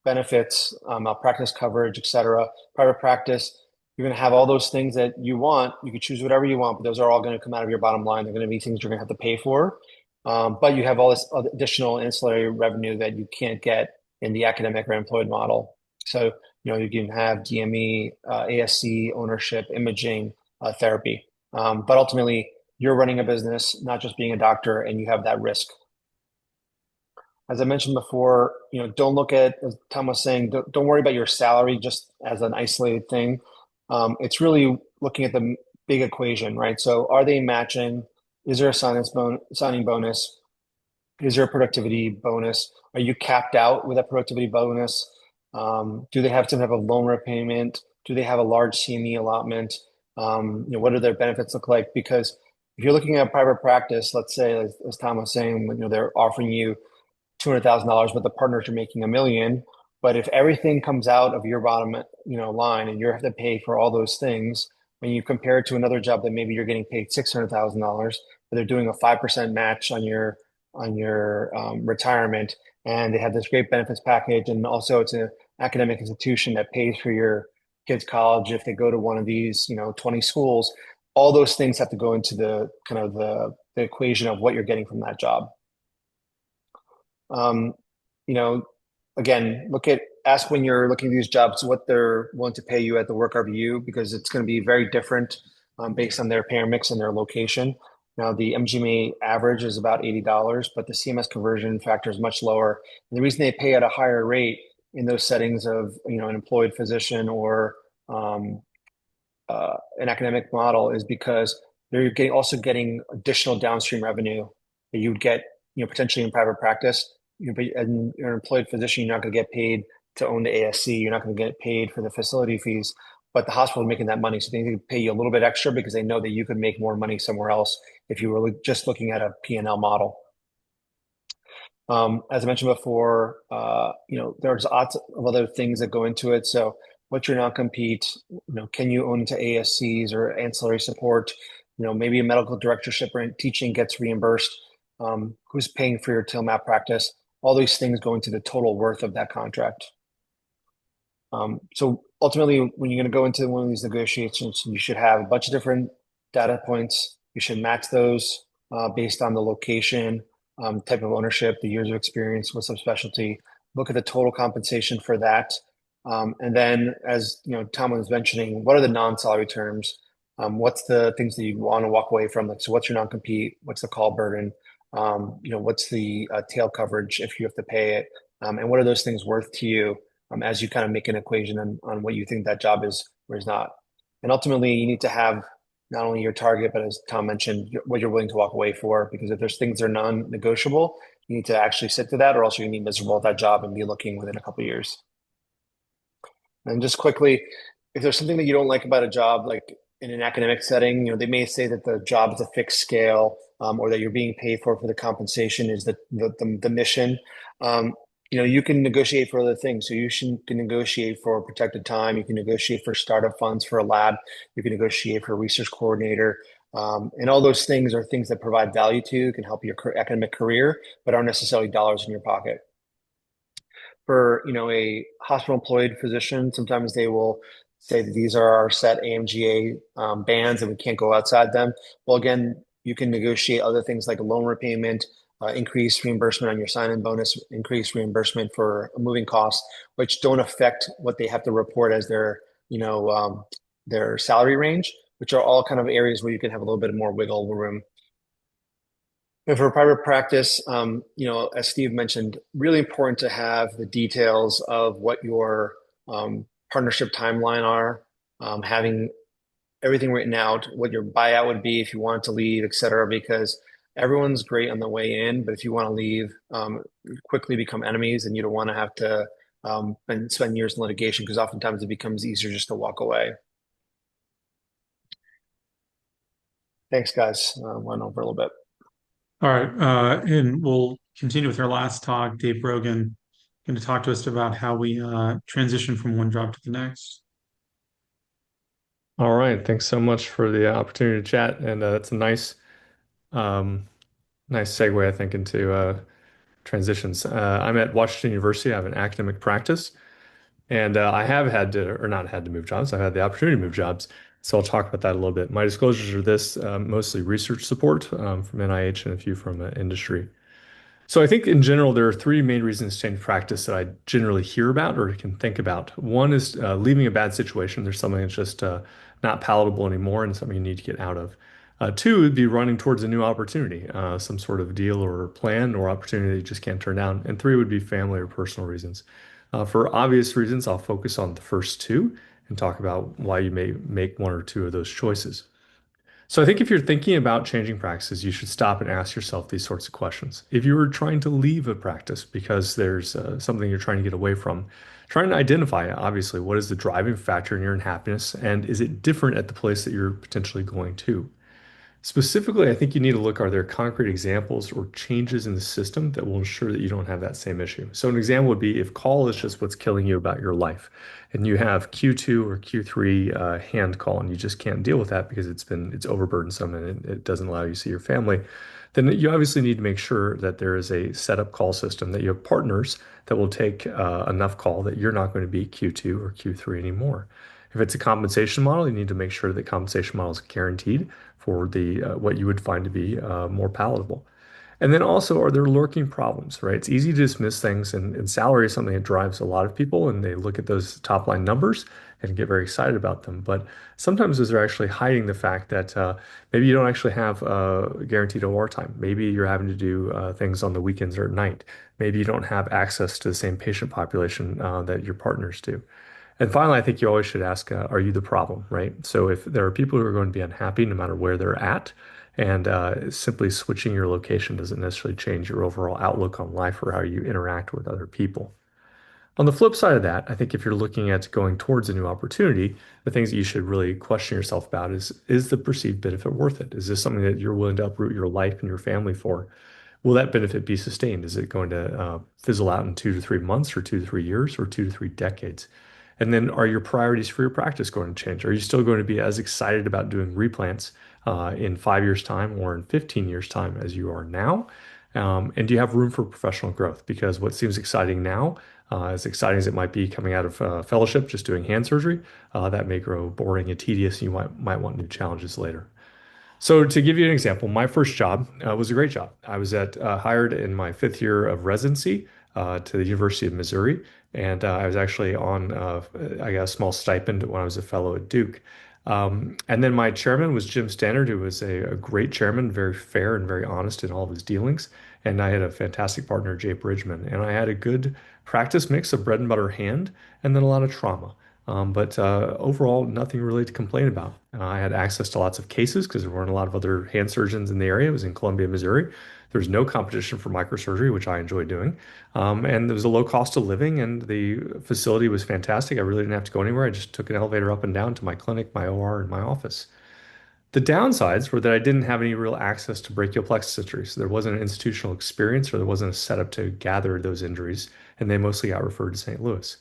benefits, malpractice coverage, et cetera. Private practice, you're going to have all those things that you want. You can choose whatever you want, but those are all going to come out of your bottom line. They're going to be things you're going to have to pay for. But you have all this additional ancillary revenue that you can't get in the academic or employed model. So, you can have DME, ASC, ownership, imaging, therapy. But ultimately, you're running a business, not just being a doctor, and you have that risk. As I mentioned before, don't look at, as Tom was saying, don't worry about your salary just as an isolated thing. It's really looking at the big equation, right? So are they matching? Is there a signing bonus? Is there a productivity bonus? Are you capped out with a productivity bonus? Do they have some type of loan repayment? Do they have a large CME allotment? What do their benefits look like? Because if you're looking at private practice, let's say, as Tom was saying, they're offering you $200,000, but the partners are making $1 million. But if everything comes out of your bottom, line, and you have to pay for all those things, when you compare it to another job that maybe you're getting paid $600,000, but they're doing a 5% match on your retirement, and they have this great benefits package, and also it's an academic institution that pays for your kids' college if they go to one of these 20 schools. All those things have to go into the kind of the equation of what you're getting from that job. Again, look at ask when you're looking at these jobs what they're willing to pay you at the work RVU, because it's going to be very different based on their payer mix and their location. Now, the MGMA average is about $80, but the CMS conversion factor is much lower. And the reason they pay at a higher rate in those settings of, an employed physician or um, an academic model is because they're also getting additional downstream revenue that you would get, potentially in private practice. But and you're an employed physician, you're not going to get paid to own the ASC. You're not going to get paid for the facility fees, but the hospital is making that money, so they need to pay you a little bit extra because they know that you could make more money somewhere else if you were just looking at a P&L model. As I mentioned before, there's lots of other things that go into it. So what's your non-compete? Can you own into ASCs or ancillary support? Maybe a medical directorship or teaching gets reimbursed. Who's paying for your TILMAP practice? All these things go into the total worth of that contract. So ultimately, when you're going to go into one of these negotiations, you should have a bunch of different data points. You should match those based on the location, type of ownership, the years of experience with subspecialty. Look at the total compensation for that. And then, as Tom was mentioning, what are the non-salary terms? What's the things that you want to walk away from? Like, so what's your non-compete? What's the call burden? What's the tail coverage if you have to pay it? And what are those things worth to you as you kind of make an equation on what you think that job is or is not? And ultimately, you need to have not only your target, but as Tom mentioned, what you're willing to walk away for. Because if there's things that are non-negotiable, you need to actually stick to that, or else you're going to be miserable at that job and be looking within a couple of years. And just quickly, if there's something that you don't like about a job, like in an academic setting, they may say that the job is a fixed scale, or that you're being paid for the compensation is the mission. You can negotiate for other things. So can negotiate for protected time. You can negotiate for startup funds for a lab. You can negotiate for a research coordinator. And all those things are things that provide value to you, can help your academic career, but aren't necessarily dollars in your pocket. For a hospital employed physician, sometimes they will say that these are our set AMGA bands and we can't go outside them. Well, again, you can negotiate other things like a loan repayment, increased reimbursement on your sign-in bonus, increased reimbursement for moving costs, which don't affect what they have to report as their salary range, which are all kind of areas where you can have a little bit more wiggle room. And for private practice, as Steve mentioned, really important to have the details of what your partnership timeline are, having everything written out, what your buyout would be if you wanted to leave, et cetera, because everyone's great on the way in, but if you want to leave, quickly become enemies, and you don't want to have to spend years in litigation, because oftentimes it becomes easier just to walk away. Thanks, guys. Went over a little bit. All right, and we'll continue with our last talk. Dave Brogan going to talk to us about how we transition from one job to the next. All right, thanks so much for the opportunity to chat, and that's a nice segue, I think, into transitions. I'm at Washington University. I have an academic practice, and I have had to, or not had to move jobs. I've had the opportunity to move jobs. So I'll talk about that a little bit. My disclosures are this, mostly research support from NIH and a few from industry. So I think in general, there are three main reasons to change practice that I generally hear about or can think about. One is leaving a bad situation. There's something that's just not palatable anymore and something you need to get out of. Two would be running towards a new opportunity, some sort of deal or plan or opportunity you just can't turn down. And three would be family or personal reasons. For obvious reasons, I'll focus on the first two and talk about why you may make one or two of those choices. So I think if you're thinking about changing practices, you should stop and ask yourself these sorts of questions. If you were trying to leave a practice because there's something you're trying to get away from, trying to identify, obviously, what is the driving factor in your unhappiness, and is it different at the place that you're potentially going to? Specifically, I think you need to look, are there concrete examples or changes in the system that will ensure that you don't have that same issue? So an example would be if call is just what's killing you about your life, and you have Q2 or Q3 hand call, and you just can't deal with that because it's overburdensome and it doesn't allow you to see your family, then you obviously need to make sure that there is a setup call system, that you have partners that will take enough call that you're not going to be Q2 or Q3 anymore. If it's a compensation model, you need to make sure that compensation model is guaranteed for the what you would find to be more palatable. And then also, are there lurking problems, right? It's easy to dismiss things, and salary is something that drives a lot of people, and they look at those top line numbers and get very excited about them. But sometimes those are actually hiding the fact that maybe you don't actually have guaranteed OR time. Maybe you're having to do things on the weekends or at night. Maybe you don't have access to the same patient population that your partners do. And finally, I think you always should ask, are you the problem, right? So if there are people who are going to be unhappy no matter where they're at, and simply switching your location doesn't necessarily change your overall outlook on life or how you interact with other people. On the flip side of that, I think if you're looking at going towards a new opportunity, the things that you should really question yourself about is the perceived benefit worth it? Is this something that you're willing to uproot your life and your family for? Will that benefit be sustained? Is it going to fizzle out in 2 to 3 months or 2 to 3 years or 2 to 3 decades? And then are your priorities for your practice going to change? Are you still going to be as excited about doing replants in 5 years' time or in 15 years' time as you are now? And do you have room for professional growth? Because what seems exciting now, as exciting as it might be coming out of fellowship, just doing hand surgery, that may grow boring and tedious, and you might want new challenges later. So to give you an example, my first job was a great job. I was hired in my 5th year of residency to the University of Missouri, and I was actually on I got a small stipend when I was a fellow at Duke. And then my chairman was Jim Stannard, who was a great chairman, very fair and very honest in all of his dealings. And I had a fantastic partner, Jay Bridgman, and I had a good practice mix of bread and butter hand and then a lot of trauma. But overall, nothing really to complain about. I had access to lots of cases because there weren't a lot of other hand surgeons in the area. It was in Columbia, Missouri. There was no competition for microsurgery, which I enjoyed doing. And there was a low cost of living, and the facility was fantastic. I really didn't have to go anywhere. I just took an elevator up and down to my clinic, my OR, and my office. The downsides were that I didn't have any real access to brachial plexus injuries. So there wasn't an institutional experience or there wasn't a setup to gather those injuries, and they mostly got referred to St. Louis.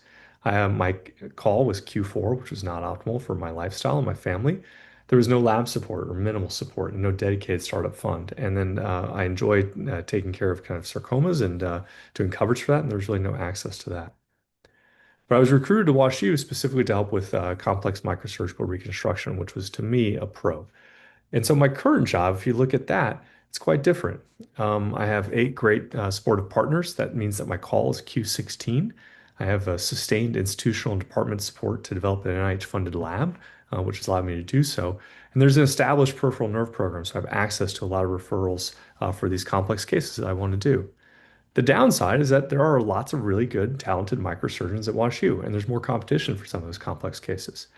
My call was Q4, which was not optimal for my lifestyle and my family. There was no lab support or minimal support and no dedicated startup fund. And then I enjoyed taking care of kind of sarcomas and doing coverage for that, and there was really no access to that. But I was recruited to WashU specifically to help with complex microsurgical reconstruction, which was to me a pro. And so my current job, if you look at that, it's quite different. I have 8 great supportive partners. That means that my call is Q16. I have a sustained institutional and department support to develop an NIH-funded lab, which has allowed me to do so. And there's an established peripheral nerve program, so I have access to a lot of referrals for these complex cases that I want to do. The downside is that there are lots of really good, talented microsurgeons at WashU, and there's more competition for some of those complex cases.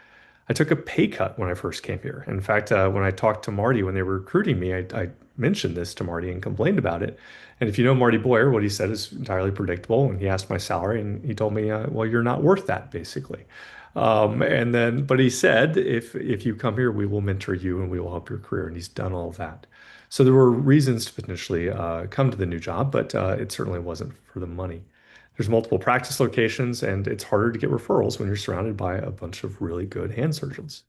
I took a pay cut when I first came here. In fact, when I talked to Marty when they were recruiting me, I mentioned this to Marty and complained about it. And if you know Marty Boyer, what he said is entirely predictable. And he asked my salary, and he told me, "Well, you're not worth that, basically." But he said, if you come here, we will mentor you and we will help your career. And he's done all of that. So there were reasons to potentially come to the new job, but it certainly wasn't for the money. There's multiple practice locations, and it's harder to get referrals when you're surrounded by a bunch of really good hand surgeons.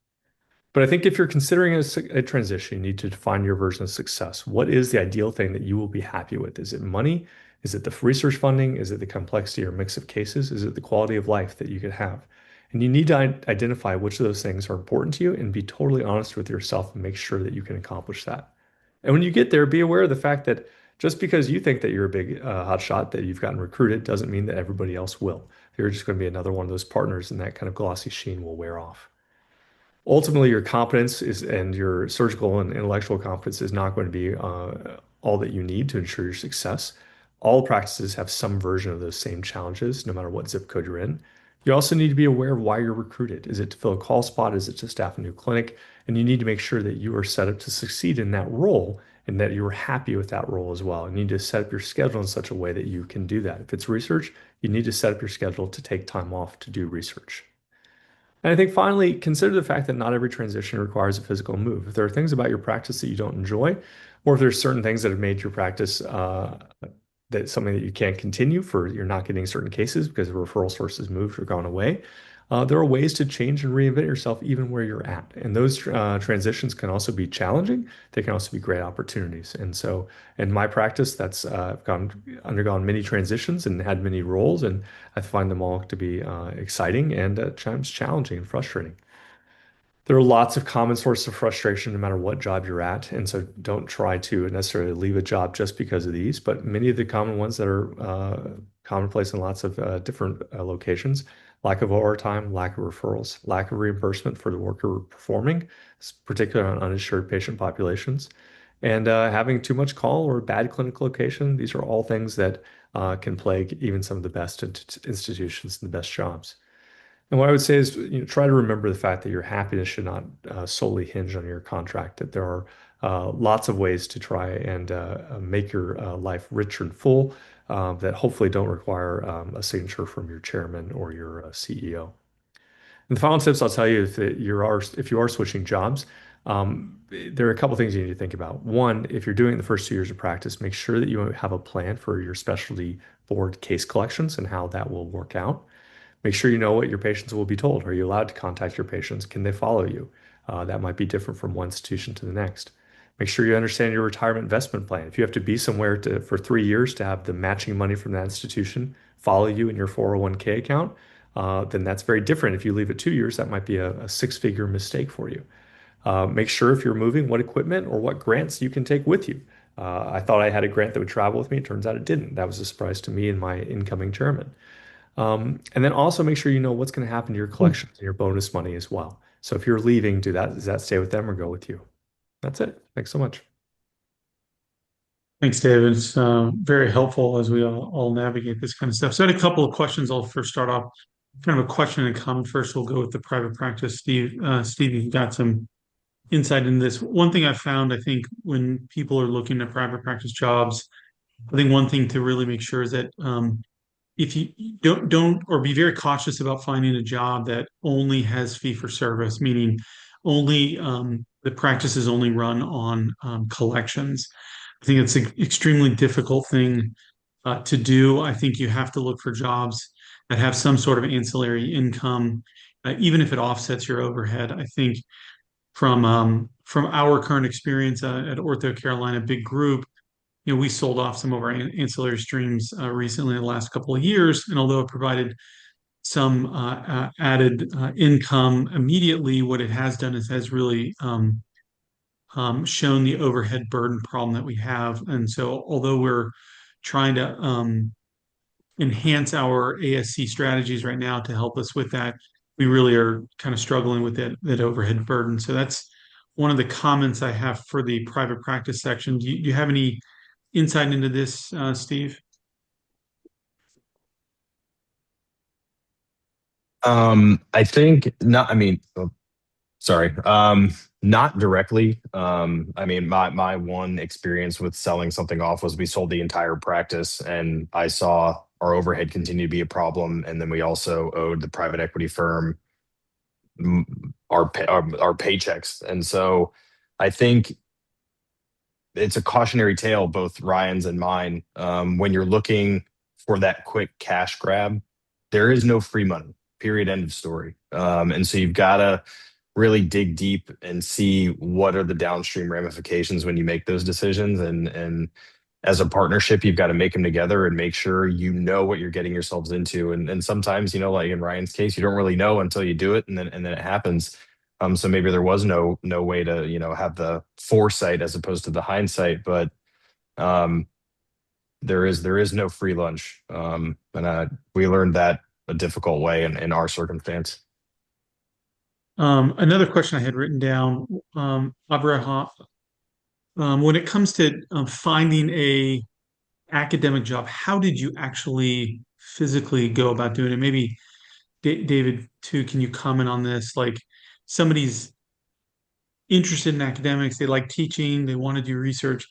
But I think if you're considering a transition, you need to define your version of success. What is the ideal thing that you will be happy with? Is it money? Is it the research funding? Is it the complexity or mix of cases? Is it the quality of life that you could have? And you need to identify which of those things are important to you and be totally honest with yourself and make sure that you can accomplish that. And when you get there, be aware of the fact that just because you think that you're a big hot shot, that you've gotten recruited, doesn't mean that everybody else will. You're just going to be another one of those partners, and that kind of glossy sheen will wear off. Ultimately, your competence is and your surgical and intellectual competence is not going to be all that you need to ensure your success. All practices have some version of those same challenges, no matter what zip code you're in. You also need to be aware of why you're recruited. Is it to fill a call spot? Is it to staff a new clinic? And you need to make sure that you are set up to succeed in that role and that you're happy with that role as well. You need to set up your schedule in such a way that you can do that. If it's research, you need to set up your schedule to take time off to do research. And I think finally, consider the fact that not every transition requires a physical move. If there are things about your practice that you don't enjoy, or if there's certain things that have made your practice that's something that you can't continue for you're not getting certain cases because the referral source has moved or gone away, there are ways to change and reinvent yourself even where you're at. And those transitions can also be challenging. They can also be great opportunities. And so in my practice, that's I've undergone many transitions and had many roles, and I find them all to be exciting and at times challenging and frustrating. There are lots of common sources of frustration no matter what job you're at. And so don't try to necessarily leave a job just because of these, but many of the common ones that are commonplace in lots of different locations, lack of overtime, lack of referrals, lack of reimbursement for the work you're performing, particularly on uninsured patient populations, and having too much call or bad clinical location. These are all things that can plague even some of the best institutions and the best jobs. And what I would say is, try to remember the fact that your happiness should not solely hinge on your contract, that there are lots of ways to try and make your life rich and full that hopefully don't require a signature from your chairman or your CEO. And the final tips I'll tell you if you are switching jobs, there are a couple things you need to think about. One, if you're doing it the first 2 years of practice, make sure that you have a plan for your specialty board case collections and how that will work out. Make sure you know what your patients will be told. Are you allowed to contact your patients? Can they follow you? That might be different from one institution to the next. Make sure you understand your retirement investment plan. If you have to be somewhere for 3 years to have the matching money from that institution follow you in your 401k account, then that's very different. If you leave it 2 years, that might be a six-figure mistake for you. Make sure if you're moving, what equipment or what grants you can take with you. I thought I had a grant that would travel with me. It turns out it didn't. That was a surprise to me and my incoming chairman. And then also make sure you know what's going to happen to your collections and your bonus money as well. So if you're leaving, does that stay with them or go with you? That's it. Thanks so much. Thanks, David. It's very helpful as we all navigate this kind of stuff. So I had a couple of questions. I'll first start off kind of a question and a comment first. We'll go with the private practice. Steve, you've got some insight into this. One thing I've found, I think, when people are looking at private practice jobs, I think one thing to really make sure is that if you don't or be very cautious about finding a job that only has fee for service, meaning only the practice is only run on collections. I think it's an extremely difficult thing to do. I think you have to look for jobs that have some sort of ancillary income, even if it offsets your overhead. I think from our current experience at Ortho Carolina Big Group, we sold off some of our ancillary streams recently in the last couple of years, and although it provided some added income immediately, what it has done is has really shown the overhead burden problem that we have. And so, although we're trying to enhance our ASC strategies right now to help us with that, we really are kind of struggling with that overhead burden. So that's one of the comments I have for the private practice section. Do you have any insight into this, Steve? I think not. I mean, sorry. Not directly. I mean, my one experience with selling something off was we sold the entire practice, and I saw our overhead continue to be a problem, and then we also owed the private equity firm our paychecks, and so I think it's a cautionary tale, both Ryan's and mine. When you're looking for that quick cash grab, there is no free money. Period. End of story. And so you've got to really dig deep and see what are the downstream ramifications when you make those decisions. And as a partnership, you've got to make them together and make sure you know what you're getting yourselves into. And sometimes, like in Ryan's case, you don't really know until you do it, and then it happens. So maybe there was no way to have the foresight as opposed to the hindsight, but um, there is no free lunch, and we learned that a difficult way in our circumstance. Another question I had written down, Abraha, when it comes to finding a academic job, how did you actually physically go about doing it? Maybe David, too, can you comment on this? Like somebody's interested in academics, they like teaching, they want to do research.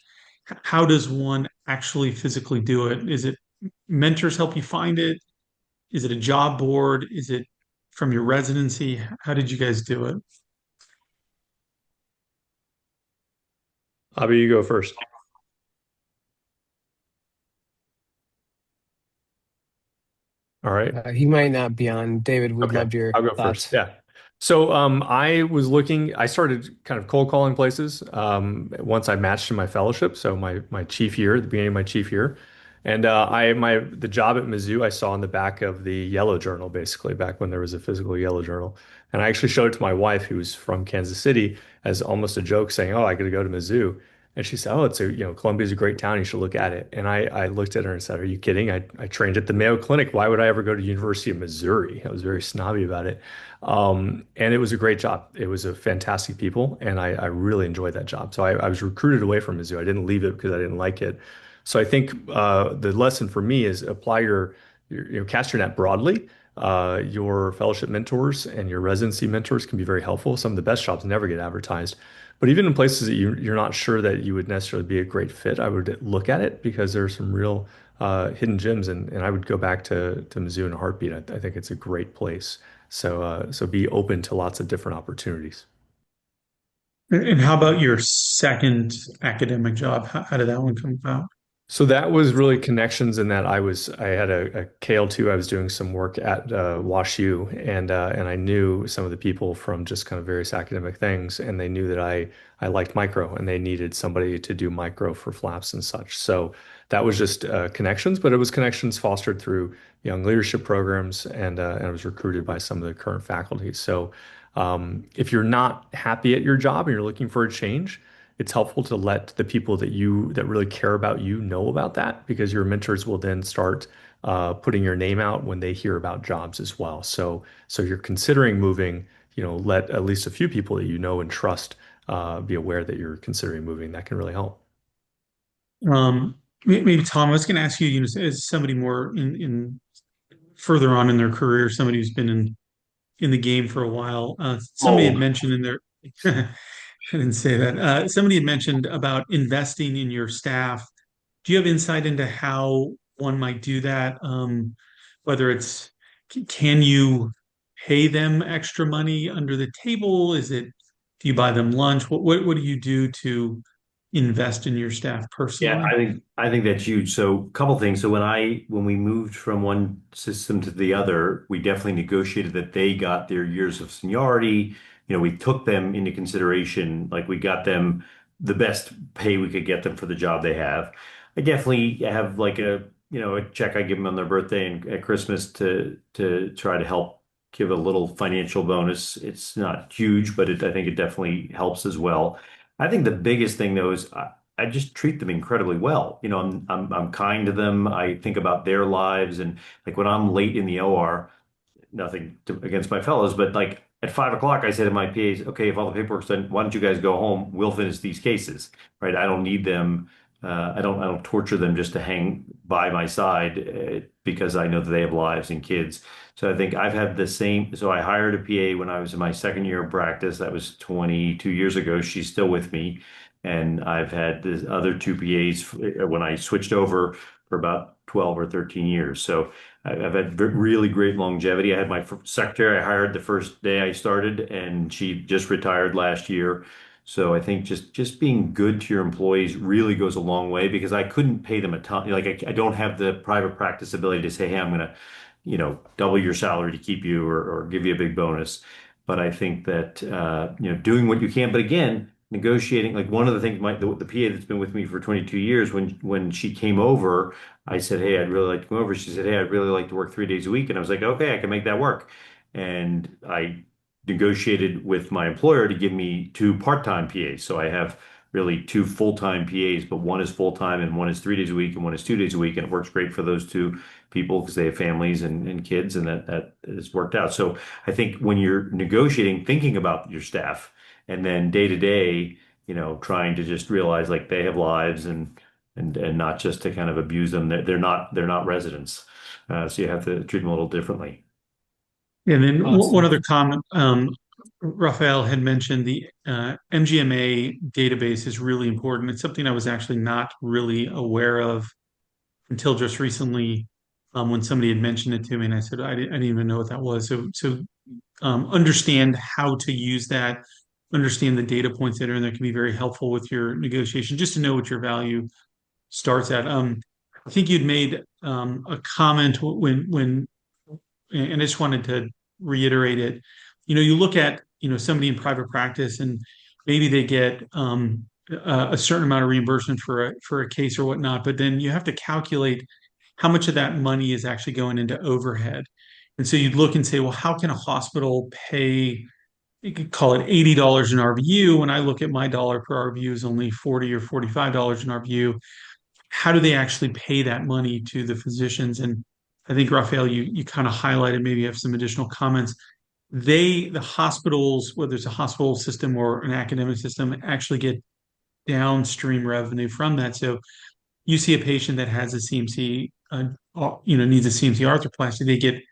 How does one actually physically do it? Is it mentors help you find it? Is it a job board? Is it from your residency? How did you guys do it? Abby, you go first. All right. He might not be on. David, would Okay, love your I'll go thoughts. first. Yeah. So I started kind of cold calling places once I matched in my fellowship. So my chief year, at the beginning of my chief year. And the job at Mizzou I saw on the back of the Yellow Journal, basically back when there was a physical Yellow Journal. And I actually showed it to my wife, who's from Kansas City, as almost a joke, saying, "Oh, I got to go to Mizzou." And she said, "Oh, Columbia's a great town. You should look at it." And I looked at her and said, "Are you kidding? I trained at the Mayo Clinic. Why would I ever go to University of Missouri?" I was very snobby about it. And it was a great job. It was a fantastic people, and I really enjoyed that job. So I was recruited away from Mizzou. I didn't leave it because I didn't like it. So I think the lesson for me is apply cast your net broadly. Your fellowship mentors and your residency mentors can be very helpful. Some of the best jobs never get advertised. But even in places that you're not sure that you would necessarily be a great fit, I would look at it because there are some real hidden gems, and I would go back to Mizzou in a heartbeat. I think it's a great place. So be open to lots of different opportunities. And how about your second academic job? How did that one come about? So that was really connections in that I had a KL2. I was doing some work at WashU, and I knew some of the people from just kind of various academic things, and they knew that I liked micro, and they needed somebody to do micro for flaps and such. So that was just connections, but it was connections fostered through young leadership programs, and I was recruited by some of the current faculty. So if you're not happy at your job and you're looking for a change, it's helpful to let the people that really care about you know about that, because your mentors will then start putting your name out when they hear about jobs as well. So you're considering moving, let at least a few people that you know and trust be aware that you're considering moving. That can really help. Maybe Tom, I was going to ask you, as somebody more in further on in their career, somebody who's been in the game for a while. Somebody had Mold. mentioned in their, I didn't say that. Somebody had mentioned about investing in your staff. Do you have insight into how one might do that? Whether it's, can you pay them extra money under the table? Do you buy them lunch? What do you do to invest in your staff Yeah, personally? I think that's huge. So, a couple things. So when we moved from one system to the other, we definitely negotiated that they got their years of seniority. We took them into consideration, like we got them the best pay we could get them for the job they have. I definitely have like a check I give them on their birthday and at Christmas to try to help give a little financial bonus. It's not huge, but I think it definitely helps as well. I think the biggest thing though is I just treat them incredibly well. I'm kind to them. I think about their lives, and like when I'm late in the OR, against my fellows, but like at 5 o'clock, I say to my PAs, okay, if all the paperwork's done, why don't you guys go home? We'll finish these cases, right? I don't need them. I don't torture them just to hang by my side because I know that they have lives and kids. So I think I've had the same. So I hired a PA when I was in my second year of practice. That was 22 years ago. She's still with me. And I've had the other two PAs when I switched over for about 12 or 13 years. So I've had really great longevity. I had my secretary I hired the first day I started, and she just retired last year. So I think just being good to your employees really goes a long way, because I couldn't pay them a ton. Like I don't have the private practice ability to say, hey, I'm gonna, double your salary to keep you, or give you a big bonus. But I think that doing what you can. But again, negotiating, like one of the things the PA that's been with me for 22 years, when she came over, I said, hey, I'd really like to come over. She said, hey, I'd really like to work 3 days a week. And I was like, okay, I can make that work. And I negotiated with my employer to give me two part-time PAs. So I have really two full-time PAs, but one is full-time and one is 3 days a week and one is 2 days a week. And it works great for those two people because they have families and kids, and that has worked out. So I think when you're negotiating, thinking about your staff, and then day to day, trying to just realize like they have lives, and not just to kind of abuse them. They're not residents. So you have to treat them a little differently. And then one Awesome. other comment, Raphael had mentioned the MGMA database is really important. It's something I was actually not really aware of until just recently, when somebody had mentioned it to me, and I said I didn't even know what that was. So understand how to use that, understand the data points that are in there can be very helpful with your negotiation, just to know what your value starts at. I think you'd made a comment when and I just wanted to reiterate it. You look at, somebody in private practice, and maybe they get a certain amount of reimbursement for a case or whatnot, but then you have to calculate how much of that money is actually going into overhead. And so you'd look and say, well, how can a hospital pay, you could call it $80 an RVU, when I look at my dollar per RVU is only 40 or $45 an RVU. How do they actually pay that money to the physicians? And I think, Raphael, you kind of highlighted, maybe you have some additional comments. The hospitals, whether it's a hospital system or an academic system, actually get downstream revenue from that. So you see a patient that has a CMC, needs a CMC arthroplasty, they get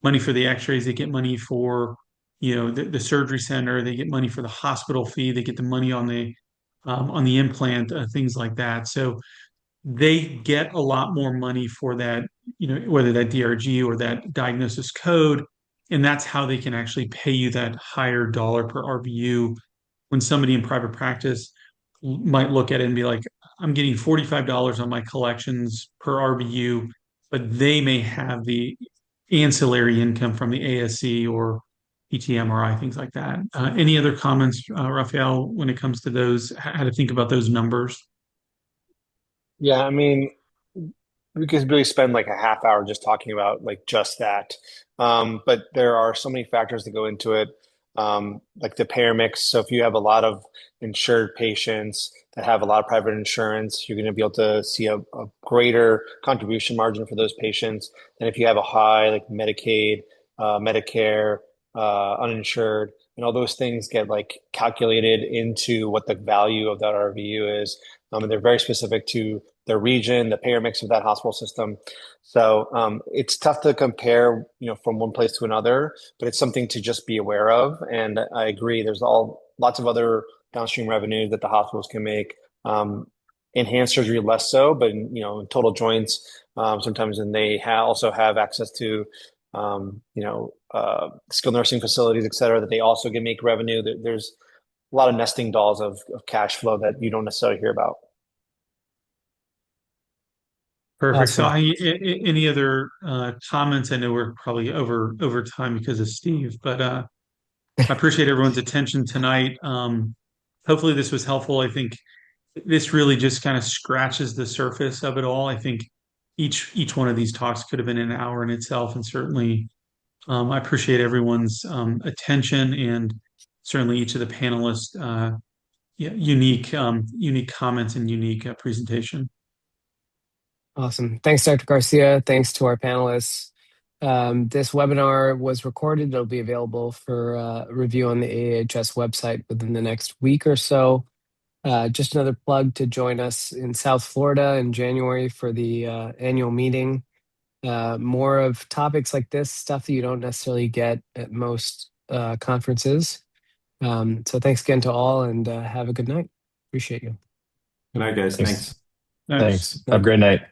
money for the X-rays, they get money for, the surgery center, they get money for the hospital fee, they get the money on the implant, things like that. So they get a lot more money for that, whether that DRG or that diagnosis code, and that's how they can actually pay you that higher dollar per RVU. When somebody in private practice might look at it and be like, I'm getting $45 on my collections per RVU, but they may have the ancillary income from the ASC or PTMRI, things like that. Any other comments, Raphael, when it comes to those, how to think about those numbers? Yeah, I mean, we could really spend like a half hour just talking about like just that. But there are so many factors that go into it, like the payer mix. So if you have a lot of insured patients that have a lot of private insurance, you're going to be able to see a greater contribution margin for those patients than if you have a high like Medicaid, Medicare, uninsured, and all those things get like calculated into what the value of that RVU is. And they're very specific to their region, the payer mix of that hospital system. So it's tough to compare, from one place to another, but it's something to just be aware of. And I agree, there's lots of other downstream revenue that the hospitals can make. Enhanced surgery less so, but in total joints sometimes, and they also have access to skilled nursing facilities, et cetera, that they also can make revenue. There's a lot of nesting dolls of cash flow that you don't necessarily hear about. Perfect. So, Awesome. any other comments? I know we're probably over time because of Steve, but I appreciate everyone's attention tonight. Hopefully, this was helpful. I think this really just kind of scratches the surface of it all. I think each one of these talks could have been an hour in itself, and certainly, I appreciate everyone's attention, and certainly each of the panelists' unique comments and unique presentation. Awesome. Thanks, Dr. Garcia. Thanks to our panelists. This webinar was recorded. It'll be available for review on the AAHS website within the next week or so. Just another plug to join us in South Florida in January for the annual meeting. More of topics like this, stuff that you don't necessarily get at most conferences. So thanks again to all, and have a good night. Appreciate you. Good night, guys. Thanks. Thanks. Thanks. Have a great night.